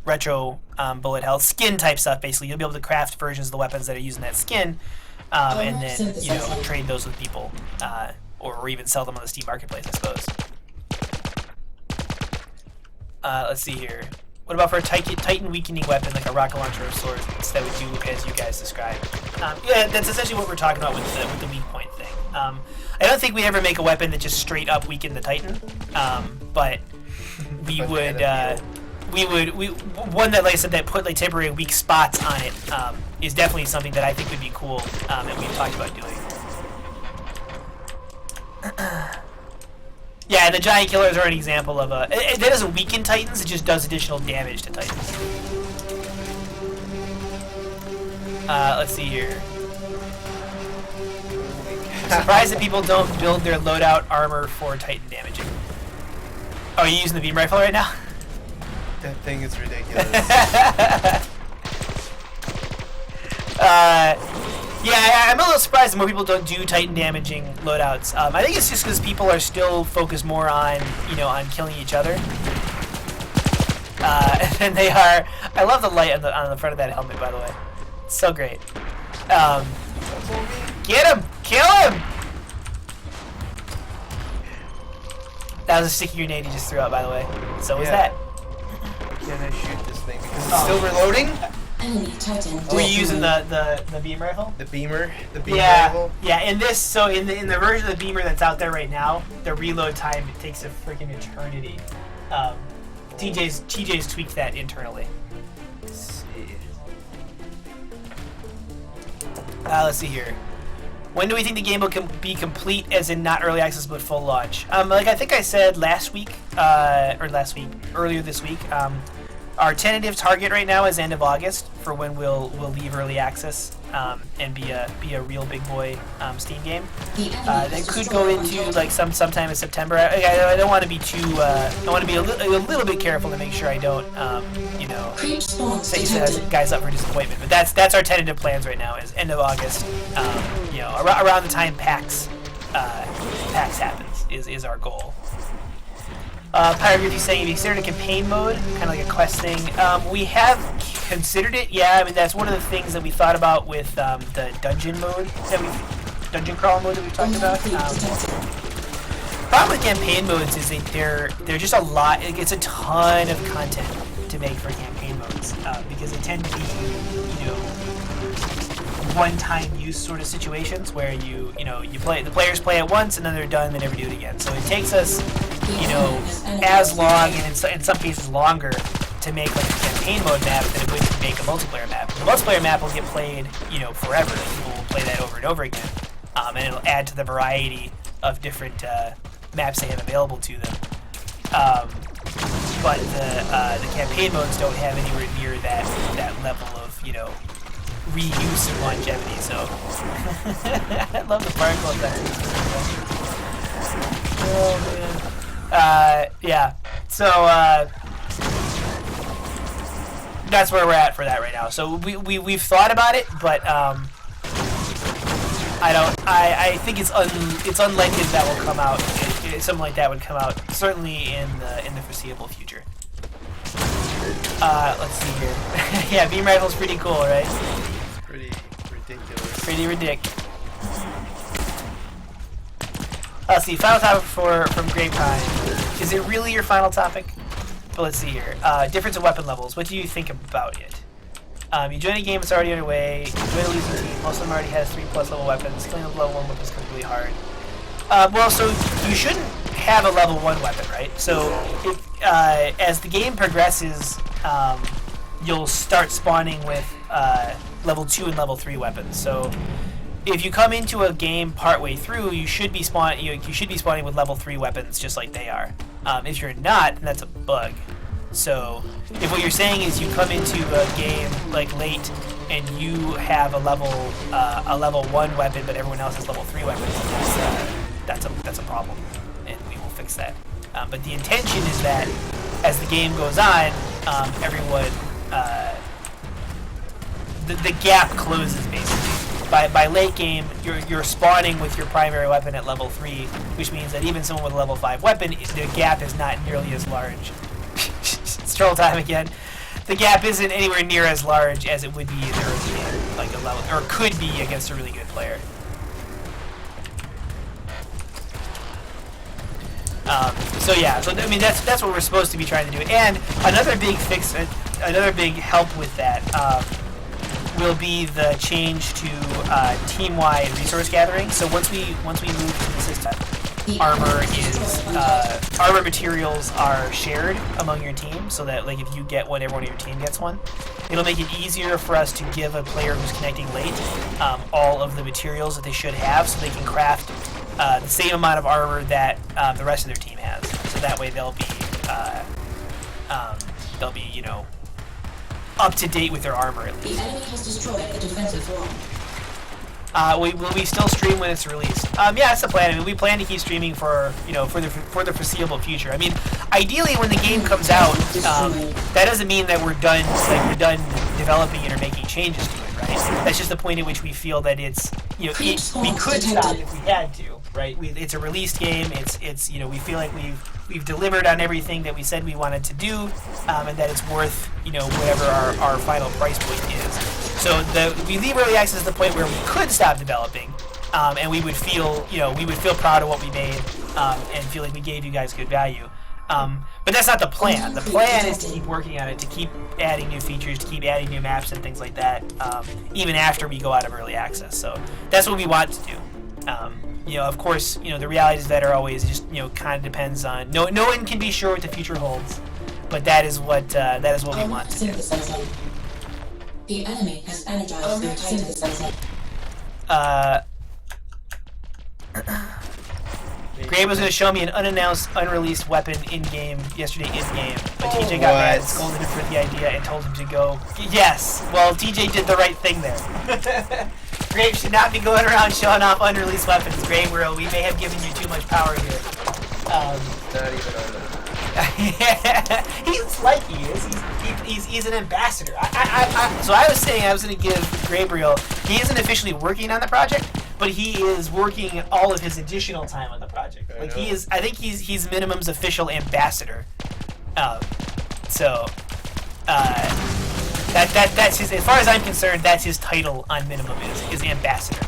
bullet health skin type stuff. Basically, you'll be able to craft versions of the weapons that are using that skin, and then trade those with people. Or even sell them on the Steam Marketplace, I suppose. Let's see here. What about for a Titan weakening weapon, like a rocket launcher or sword, that would do as you guys described? Yeah, that's essentially what we're talking about with the weak point thing. I don't think we'd ever make a weapon that just straight up weakened the Titan, but we would. One that, like I said, that put like temporary weak spots on it is definitely something that I think would be cool, and we've talked about doing. Yeah, the Giant Killers are an example of that doesn't weaken Titans, it just does additional damage to Titans. Let's see here. Surprised that people don't build their loadout armor for Titan damaging. Oh, are you using the beam rifle right now? That thing is ridiculous. Yeah, I'm a little surprised that more people don't do Titan damaging loadouts. I think it's just because people are still focused more on, on killing each other. And they are. I love the light on the front of that helmet, by the way. It's so great. Get him! Kill him! That was a sticky grenade he just threw out, by the way. So was that. Can I shoot this thing because it's still reloading? Enemy Titan. Were you using the beam rifle? The beam rifle. Yeah. In this, so in the version of the beamer that's out there right now, the reload time it takes a freaking eternity. TJ's tweaked that internally. Let's see. Let's see here. When do we think the game will be complete, as in not early access but full launch? Like I think I said earlier this week. Our tentative target right now is end of August for when we'll leave early access and be a real big boy Steam game. That could go into like sometime in September. I don't want to be too. I want to be a little bit careful to make sure I don't set guys up for disappointment. But that's our tentative plans right now. Is end of August. Around the time PAX happens is our goal. Pirate Griffey saying, have you considered a campaign mode, kind of like a quest thing? We have considered it, yeah. I mean, that's one of the things that we thought about with the dungeon mode dungeon crawl mode that we talked about. Problem with campaign modes is that they're just a lot. It's a ton of content to make for campaign modes because they tend to be, one-time use sort of situations where you play, the players play it once and then they're done, they never do it again. So it takes us as long and in some cases longer to make like a campaign mode map than it would to make a multiplayer map. The multiplayer map will get played forever. People will play that over and over again, and it'll add to the variety of different maps they have available to them. But the campaign modes don't have anywhere near that level of reuse and longevity. So I love the particle effect. Oh man. Yeah. So that's where we're at for that right now. So we've thought about it, but I think it's unlikely that will come out. Something like that would come out certainly in the foreseeable future. Let's see here. Yeah, beam rifle's pretty cool, right? It's pretty ridiculous. Pretty ridiculous. Let's see, final topic from Grapevine. Is it really your final topic? But let's see here. Difference in weapon levels. What do you think about it? You join a game that's already underway. You join a losing team. Most of them already has 3+ level weapons. Killing a level 1 weapon is really hard. Well, so you shouldn't have a level 1 weapon, right? So as the game progresses, you'll start spawning with level 2 and level 3 weapons. So if you come into a game partway through, you should be spawning with level 3 weapons just like they are. If you're not, then that's a bug. So if what you're saying is you come into a game like late and you have a level 1 weapon, but everyone else has level 3 weapons, that's a problem, and we will fix that. But the intention is that as the game goes on, everyone the gap closes basically. By late game, you're spawning with your primary weapon at level 3, which means that even someone with a level 5 weapon, the gap is not nearly as large. It's troll time again. The gap isn't anywhere near as large as it would be in the early game, like a level, or could be against a really good player. So yeah, so I mean that's what we're supposed to be trying to do. And another big fix, another big help with that will be the change to team-wide resource gathering. So once we move to the system, armor materials are shared among your team, so that like if you get one, everyone on your team gets one. It'll make it easier for us to give a player who's connecting late all of the materials that they should have, so they can craft the same amount of armor that the rest of their team has. So that way they'll be up to date with their armor at least. The enemy has destroyed the defensive wall. Will we still stream when it's released? Yeah, that's the plan. I mean, we plan to keep streaming for the foreseeable future. I mean, ideally, when the game comes out, that doesn't mean that we're done developing it or making changes to it, right? That's just the point at which we feel that it's, you know, we could stop if we had to, right? It's a released game. It's you know, we feel like we've delivered on everything that we said we wanted to do, and that it's worth, you know, whatever our final price point is. So we leave early access at the point where we could stop developing, and we would feel, you know, proud of what we made, and feel like we gave you guys good value. But that's not the plan. The plan is to keep working on it, to keep adding new features, to keep adding new maps and things like that, even after we go out of early access. So that's what we want to do. You know, of course, you know, the realities of that are always just, you know, kind of depends on. No one can be sure what the future holds, but that is what we want to do. The enemy has energized their Titan. Grabe was going to show me an unannounced, unreleased weapon in-game yesterday in-game, but TJ got mad and scolded him for the idea and told him to go. Yes, well, TJ did the right thing there. Grabe should not be going around showing off unreleased weapons. Grabe, we may have given you too much power here. Not even on that. He's like he is. He's an ambassador. So I was saying I was going to give Gabriel. He isn't officially working on the project, but he is working all of his additional time on the project. Like he is. I think he's Minimum's official ambassador. That's his. As far as I'm concerned, that's his title on Minimum is ambassador.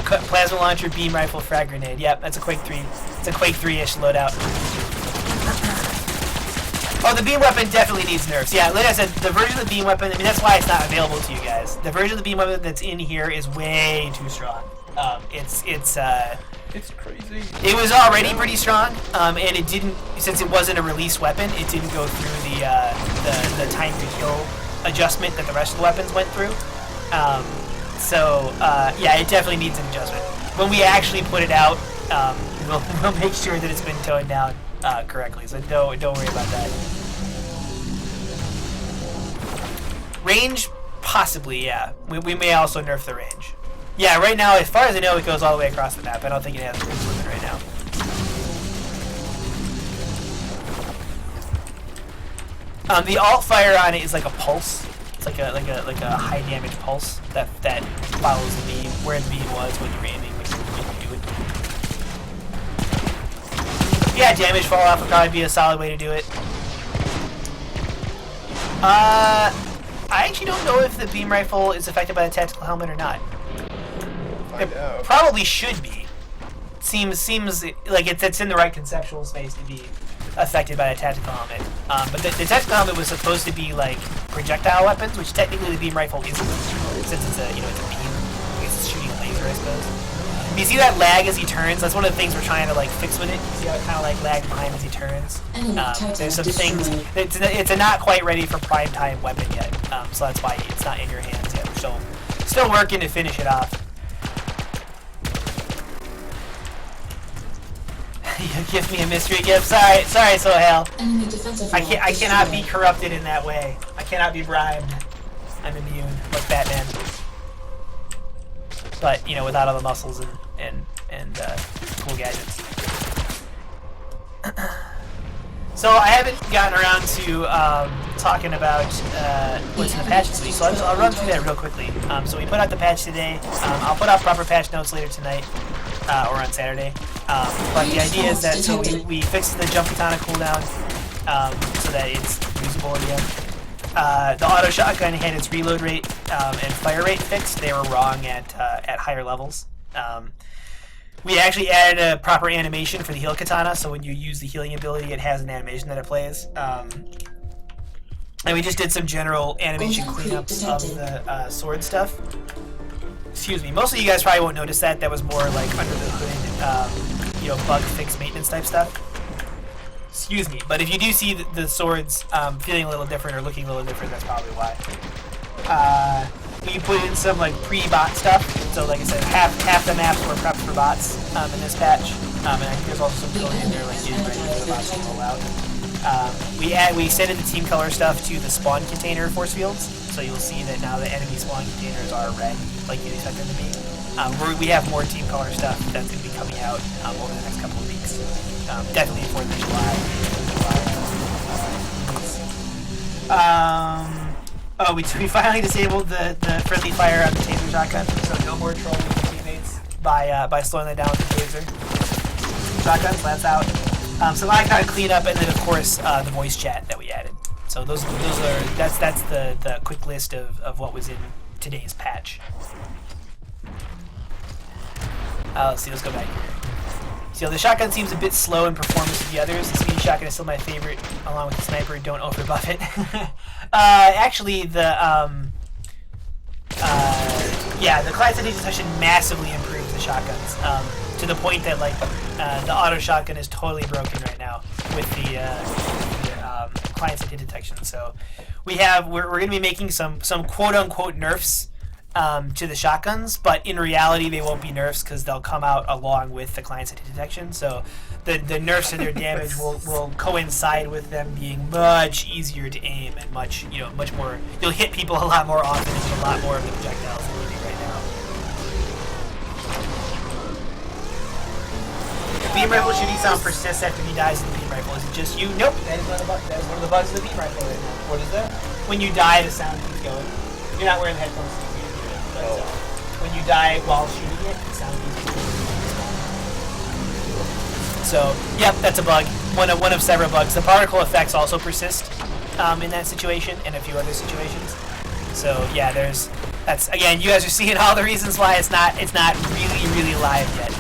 Plasma launcher, beam rifle, frag grenade. Yep, that's a Quake 3. It's a Quake 3-ish loadout. Oh, the beam weapon definitely needs nerfs. Yeah, like I said, the version of the beam weapon, I mean, that's why it's not available to you guys. The version of the beam weapon that's in here is way too strong. It's crazy. It was already pretty strong, and it didn't, since it wasn't a release weapon, it didn't go through the time to kill adjustment that the rest of the weapons went through. Yeah, it definitely needs an adjustment. When we actually put it out, we'll make sure that it's been toned down correctly. So don't worry about that. Range, possibly, yeah. We may also nerf the range. Yeah, right now, as far as I know, it goes all the way across the map. I don't think it has a range limit right now. The alt fire on it is like a pulse. It's like a high damage pulse that follows the beam, where the beam was when you're aiming when you do it. Yeah, damage fall off would probably be a solid way to do it. I actually don't know if the beam rifle is affected by the tactical helmet or not. It probably should be. Seems like it's in the right conceptual space to be affected by a tactical helmet. But the tactical helmet was supposed to be like projectile weapons, which technically the beam rifle isn't, since it's a beam. I guess it's shooting a laser, I suppose. You see that lag as he turns? That's one of the things we're trying to like fix with it. You see how it kind of like lags behind as he turns? There's some things. It's a not quite ready for prime time weapon yet, so that's why it's not in your hands yet. We're still working to finish it off. You give me a mystery gift. Sorry, Sohail. I cannot be corrupted in that way. I cannot be bribed. I'm immune, like Batman. But you know, without all the muscles and cool gadgets. So I haven't gotten around to talking about what's in the patch this week. So I'll run through that real quickly. So we put out the patch today. I'll put out proper patch notes later tonight or on Saturday. But the idea is that we fixed the jump katana cooldown so that it's usable again. The auto shotgun had its reload rate and fire rate fixed. They were wrong at higher levels. We actually added a proper animation for the heal katana, so when you use the healing ability, it has an animation that it plays. And we just did some general animation cleanups of the sword stuff. Excuse me. Most of you guys probably won't notice that. That was more like under the hood, bug fix maintenance type stuff. Excuse me. But if you do see the swords feeling a little different or looking a little different, that's probably why. We put in some like pre-bot stuff. So like I said, half the maps were prepped for bots in this patch. And I think there's also some code in there like getting ready for the bots to roll out. We extended the team color stuff to the spawn container force fields. So you'll see that now the enemy spawn containers are red, like you'd expect them to be. We have more team color stuff that's going to be coming out over the next couple of weeks. Definitely 4th of July. Oh, we finally disabled the friendly fire on the taser shotgun, so no more trolling your teammates by slowing them down with the taser shotgun. So that's out. Some icon cleanup, and then of course the voice chat that we added. So that's the quick list of what was in today's patch. Let's see. Let's go back here. So the shotgun seems a bit slow in performance to the others. The speedy shotgun is still my favorite, along with the sniper. Don't overbuff it. Actually, the client-side detection massively improves the shotguns to the point that like the auto shotgun is totally broken right now with the client-side detection. So we're going to be making some quote-unquote nerfs to the shotguns, but in reality they won't be nerfs because they'll come out along with the client-side detection. So the nerfs to their damage will coincide with them being much easier to aim and much more. You'll hit people a lot more often and get a lot more of the projectiles than you do right now. Beam rifle shooting sound persists after he dies in the beam rifle. Is it just you? Nope. That is one of the bugs of the beam rifle right now. What is that? When you die, the sound keeps going. You're not wearing headphones. But when you die while shooting it, the sound keeps going. So, yep, that's a bug. One of several bugs. The particle effects also persist in that situation and a few other situations. So yeah, that's again, you guys are seeing all the reasons why it's not really live yet.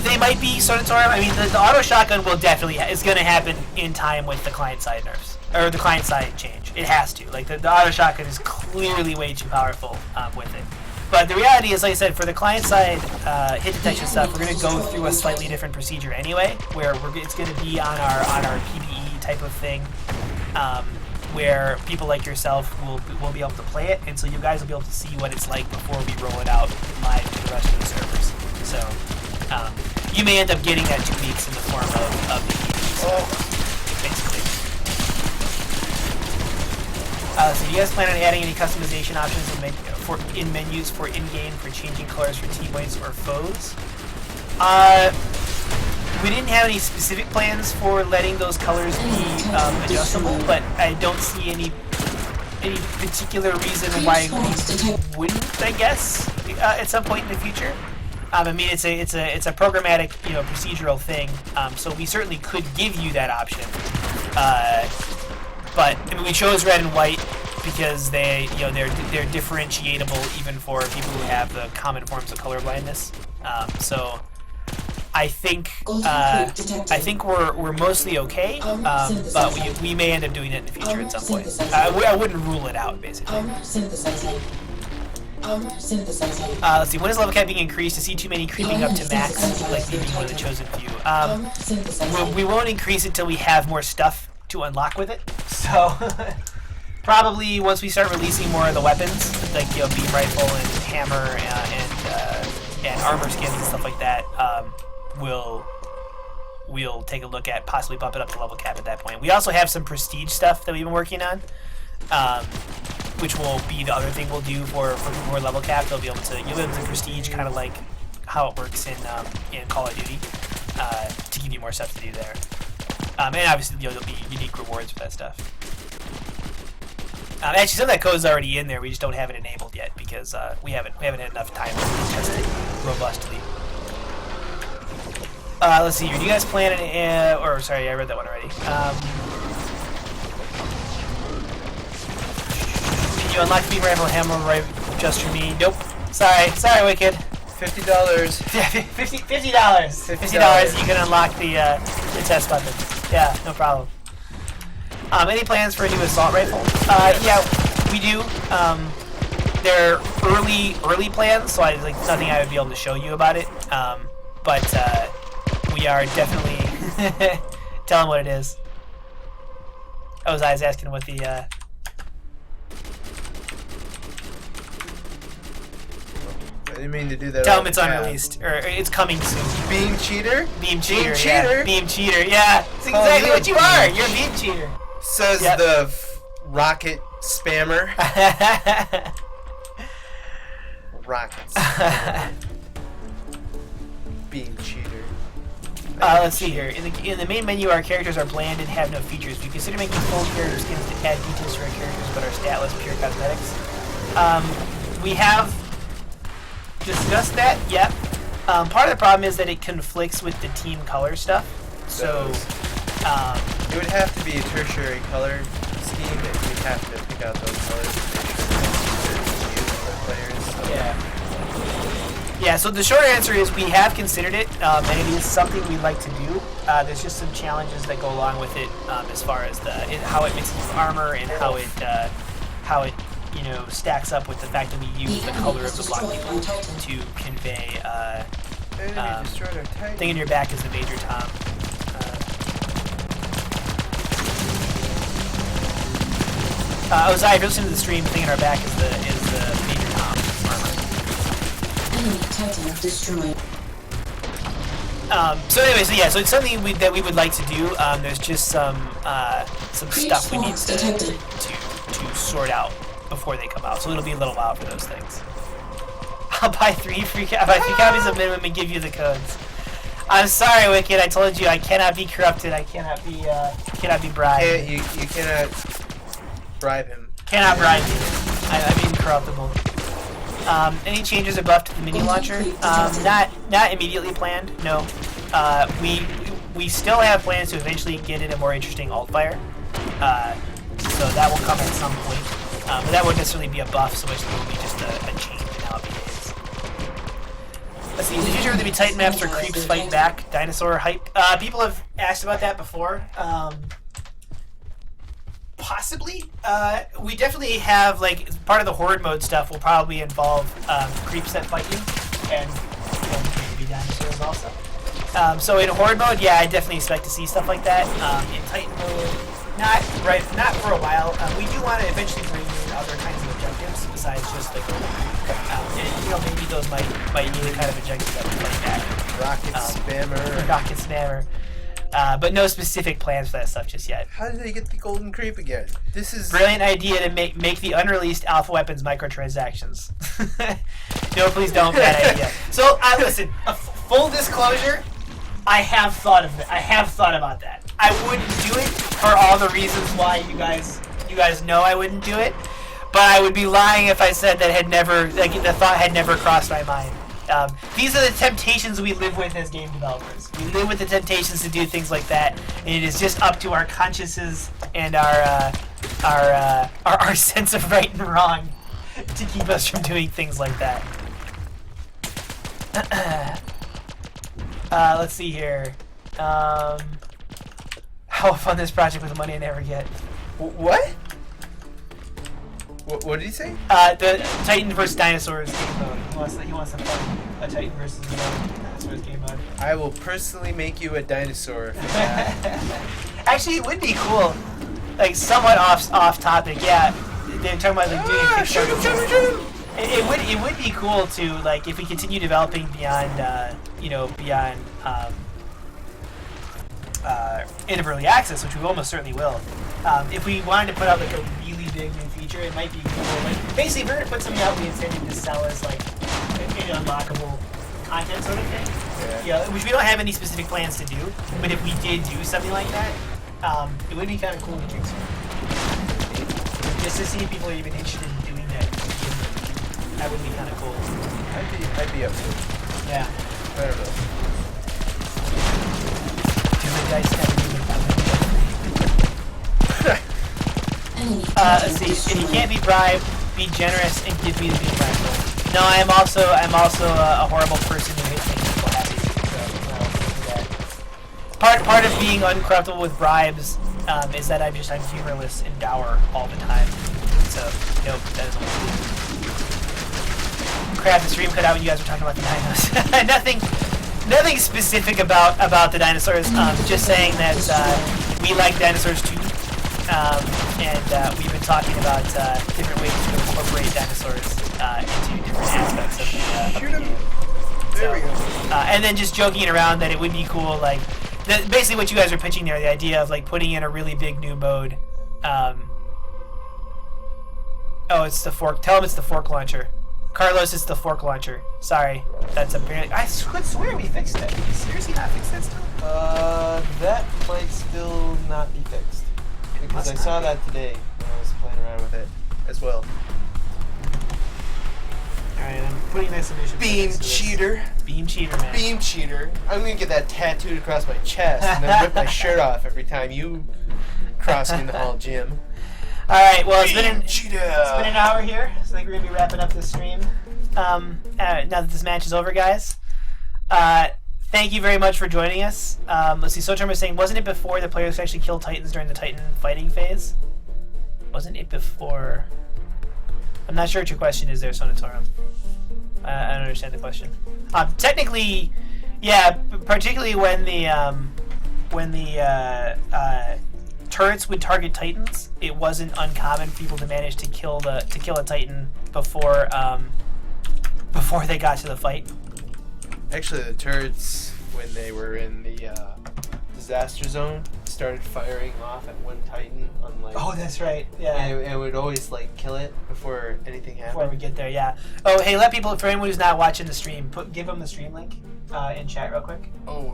They might be Sonatorium. I mean, the auto shotgun will definitely is going to happen in time with the client side nerfs or the client side change. It has to. Like the auto shotgun is clearly way too powerful with it. But the reality is, like I said, for the client side hit detection stuff, we're going to go through a slightly different procedure anyway, where it's going to be on our PvE type of thing, where people like yourself will be able to play it, and so you guys will be able to see what it's like before we roll it out live to the rest of the servers. So you may end up getting that 2 weeks in the form of the PvE, basically. So do you guys plan on adding any customization options in menus for in-game for changing colors for teammates or foes? We didn't have any specific plans for letting those colors be adjustable, but I don't see any particular reason why we wouldn't, I guess, at some point in the future. I mean, it's a programmatic, procedural thing, so we certainly could give you that option. But I mean, we chose red and white because they're differentiatable even for people who have the common forms of color blindness. So I think we're mostly okay, but we may end up doing it in the future at some point. I wouldn't rule it out, basically. Let's see, when is level cap being increased? To see too many creeping up to max, like me being one of the chosen few. We won't increase it till we have more stuff to unlock with it. So probably once we start releasing more of the weapons, like beam rifle and hammer and armor skins and stuff like that, we'll take a look at possibly bump it up to level cap at that point. We also have some prestige stuff that we've been working on, which will be the other thing we'll do for people who are level cap. You'll be able to prestige kind of like how it works in Call of Duty, to give you more stuff to do there. And obviously there'll be unique rewards for that stuff. Actually, some of that code is already in there. We just don't have it enabled yet because we haven't had enough time to test it robustly. Let's see here. Do you guys plan sorry, I read that one already. Can you unlock beam rifle hammer right just for me? Nope. Sorry, Wicked. $50. Yeah, $50. You can unlock the test button. Yeah, no problem. Any plans for a new assault rifle? Yeah, we do. They're early plans, so there's nothing I would be able to show you about it. But we are definitely tell them what it is. I was asking what the. I didn't mean to do that. Tell them it's unreleased, or it's coming soon. Beam cheater? Beam cheater. Yeah. Beam cheater. Yeah, it's exactly what you are. You're a beam cheater. Says the rocket spammer. Rockets. Beam cheater. Let's see here. In the main menu, our characters are bland and have no features. We consider making full character skins to add details to our characters, but are statless, pure cosmetics. We have discussed that, yep. Part of the problem is that it conflicts with the team color stuff. So, it would have to be a tertiary color scheme, and we'd have to pick out those colors to make sure they're used for players. So. yeah. Yeah, so the short answer is we have considered it, and it is something we'd like to do. There's just some challenges that go along with it, as far as how it mixes with armor and how it stacks up with the fact that we use the color of the block to convey. Enemy destroyed our Titan. Thing in your back is the Major Tom. Ozai, if you're listening to the stream, the thing in our back is the Major Tom armor. Enemy Titan destroyed. So anyway, so it's something that we would like to do. There's just some stuff we need to sort out before they come out. So it'll be a little while for those things. I'll buy three copies of minimum and give you the codes. I'm sorry, Wicked. I told you I cannot be corrupted. I cannot be bribed. You cannot bribe him. Cannot bribe me. I'm incorruptible. Any changes or buff to the mini launcher? Not immediately planned. No. We still have plans to eventually get it a more interesting alt fire. So that will come at some point. But that won't necessarily be a buff so much. It will be just a change in how it behaves. Let's see. In the future, will there be Titan maps where creeps fight back? Dinosaur hype. People have asked about that before. Possibly. We definitely have, like, part of the horde mode stuff will probably involve creeps that fight you, and maybe dinosaurs also. So in horde mode, yeah, I definitely expect to see stuff like that. In Titan mode, not for a while. We do want to eventually bring in other kinds of objectives besides just like, and maybe those might be the kind of objectives that we fight back. Rocket spammer. Rocket spammer. But no specific plans for that stuff just yet. How did they get the golden creep again? This is brilliant idea to make the unreleased alpha weapons microtransactions. No, please don't. Bad idea. So listen. Full disclosure, I have thought of it. I have thought about that. I wouldn't do it for all the reasons why you guys know I wouldn't do it. But I would be lying if I said that the thought had never crossed my mind. These are the temptations we live with as game developers. We live with the temptations to do things like that, and it is just up to our consciences and our sense of right and wrong to keep us from doing things like that. Let's see here. How fun this project with the money I never get. What? What did he say? The Titan versus Dinosaurs game mode. He wants some fun. A Titan versus Dinosaurs game mode. I will personally make you a dinosaur for that. Actually, it would be cool. Like, somewhat off topic, yeah. They're talking about like doing a shoot him. It would be cool to, like, if we continue developing beyond end of early access, which we almost certainly will. If we wanted to put out like a really big new feature, it might be cool. Like, basically, if we're gonna put something out we intended to sell as like an unlockable content sort of thing. Yeah, which we don't have any specific plans to do. But if we did do something like that, it would be kind of cool to Kickstarter. Just to see if people are even interested in doing that. That would be kind of cool. I'd be up to it. Yeah. I don't know. Let's see. If you can't be bribed, be generous and give me the beat rifle. No, I'm also a horrible person who hates making people happy. So, part of being uncorruptible with bribes is that I'm humorless and dour all the time. So nope, that is only crap. The stream cut out when you guys were talking about the dinos. Nothing specific about the dinosaurs. Just saying that we like dinosaurs too, and we've been talking about different ways to incorporate dinosaurs into different aspects of the game. There we go. And then just joking around that it would be cool, like basically what you guys are pitching there, the idea of like putting in a really big new mode. Oh, it's the fork. Tell them it's the fork launcher. Carlos, it's the fork launcher. Sorry, that's apparently. I could swear we fixed it. Did we seriously not fix that still? That might still not be fixed. Because I saw that today when I was playing around with it as well. Alright, I'm putting this submission. Beam cheater. Beam cheater, man. Beam cheater. I'm gonna get that tattooed across my chest and then rip my shirt off every time you cross me in the hall, Jim. Alright, well, it's been cheater. an hour here, so I think we're going to be wrapping up this stream. Now that this match is over, guys. Thank you very much for joining us. Let's see, Soterm was saying, wasn't it before the players actually killed Titans during the Titan fighting phase? Wasn't it before? I'm not sure what your question is there, Sonatorum. I don't understand the question. Technically, yeah, particularly when the turrets would target Titans, it wasn't uncommon for people to manage to kill a Titan before they got to the fight. Actually, the turrets, when they were in the disaster zone, started firing off at one Titan on like. Oh, that's right. Yeah. And it would always like kill it before anything happened. Before we get there, yeah. Oh, hey, let people, for anyone who's not watching the stream, give them the stream link in chat real quick. Oh,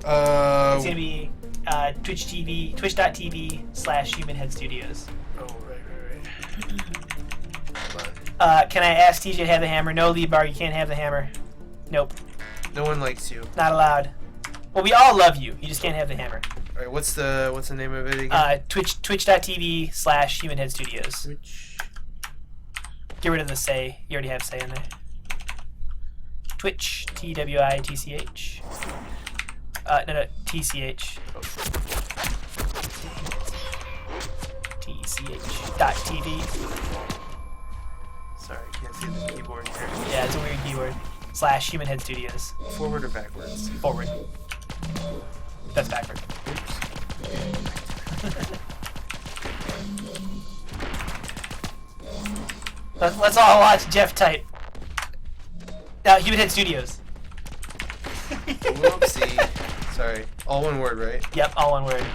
It's gonna be twitch.tv/HumanHeadStudios. Oh, right. Hold on. Can I ask TJ to have the hammer? No, Lee Bar, you can't have the hammer. Nope, No one likes you. not allowed. Well, we all love you. You just can't have the hammer. All right, what's the name of it again? Twitch.tv/HumanHeadStudios. Twitch. Get rid of the say. You already have say in there. Twitch, TWITCH. No, TCH. TCH.TV. Sorry, I can't see the keyboard here. Yeah, it's a weird keyword. /HumanHeadStudios. Forward or backwards? Forward. That's backward. Let's all watch Jeff type. Now, HumanHead Studios. Whoopsie. Sorry. All one word, right? Yep, all one word.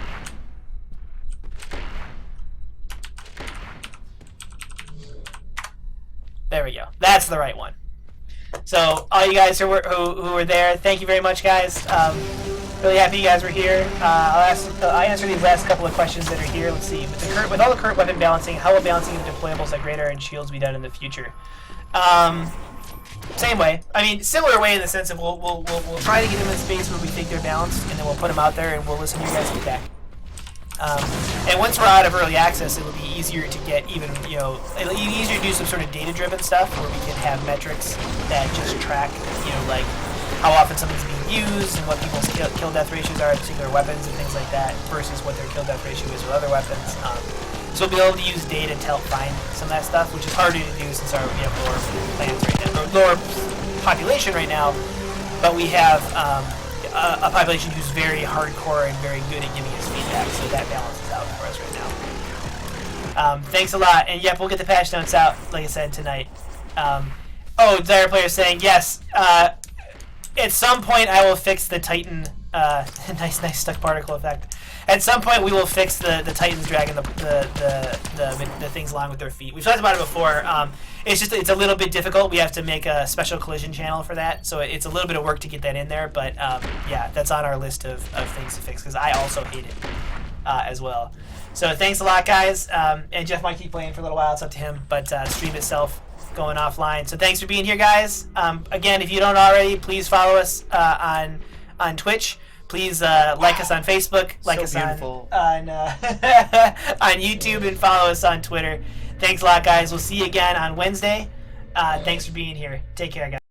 There we go. That's the right one. So, all you guys who were there, thank you very much, guys. Really happy you guys were here. I answer these last couple of questions that are here. Let's see. With all the current weapon balancing, how will balancing of deployables like radar and shields be done in the future? Same way. I mean, similar way in the sense of we'll try to get them in space where we think they're balanced, and then we'll put them out there and we'll listen to your guys' feedback. And once we're out of early access, it'll be easier to get even, it'll be easier to do some sort of data-driven stuff where we can have metrics that just track, like how often something's being used and what people's kill-death ratios are of particular weapons and things like that versus what their kill-death ratio is with other weapons. So we'll be able to use data to help find some of that stuff, which is harder to do since we have lower plans right now, or lower population right now, but we have a population who's very hardcore and very good at giving us feedback, so that balances out for us right now. Thanks a lot, and yep, we'll get the patch notes out, like I said, tonight. Dire Player saying, yes, at some point I will fix the Titan, nice stuck particle effect. At some point we will fix the Titans dragging the things along with their feet. We've talked about it before. It's a little bit difficult. We have to make a special collision channel for that, so it's a little bit of work to get that in there. But yeah, that's on our list of things to fix because I also hate it as well. So thanks a lot, guys. And Jeff might keep playing for a little while. It's up to him. But stream itself going offline. So thanks for being here, guys. Again, if you don't already, please follow us on Twitch. Please like us on Facebook, like us on YouTube, and follow us on Twitter. Thanks a lot, guys. We'll see you again on Wednesday. Thanks for being here. Take care, guys.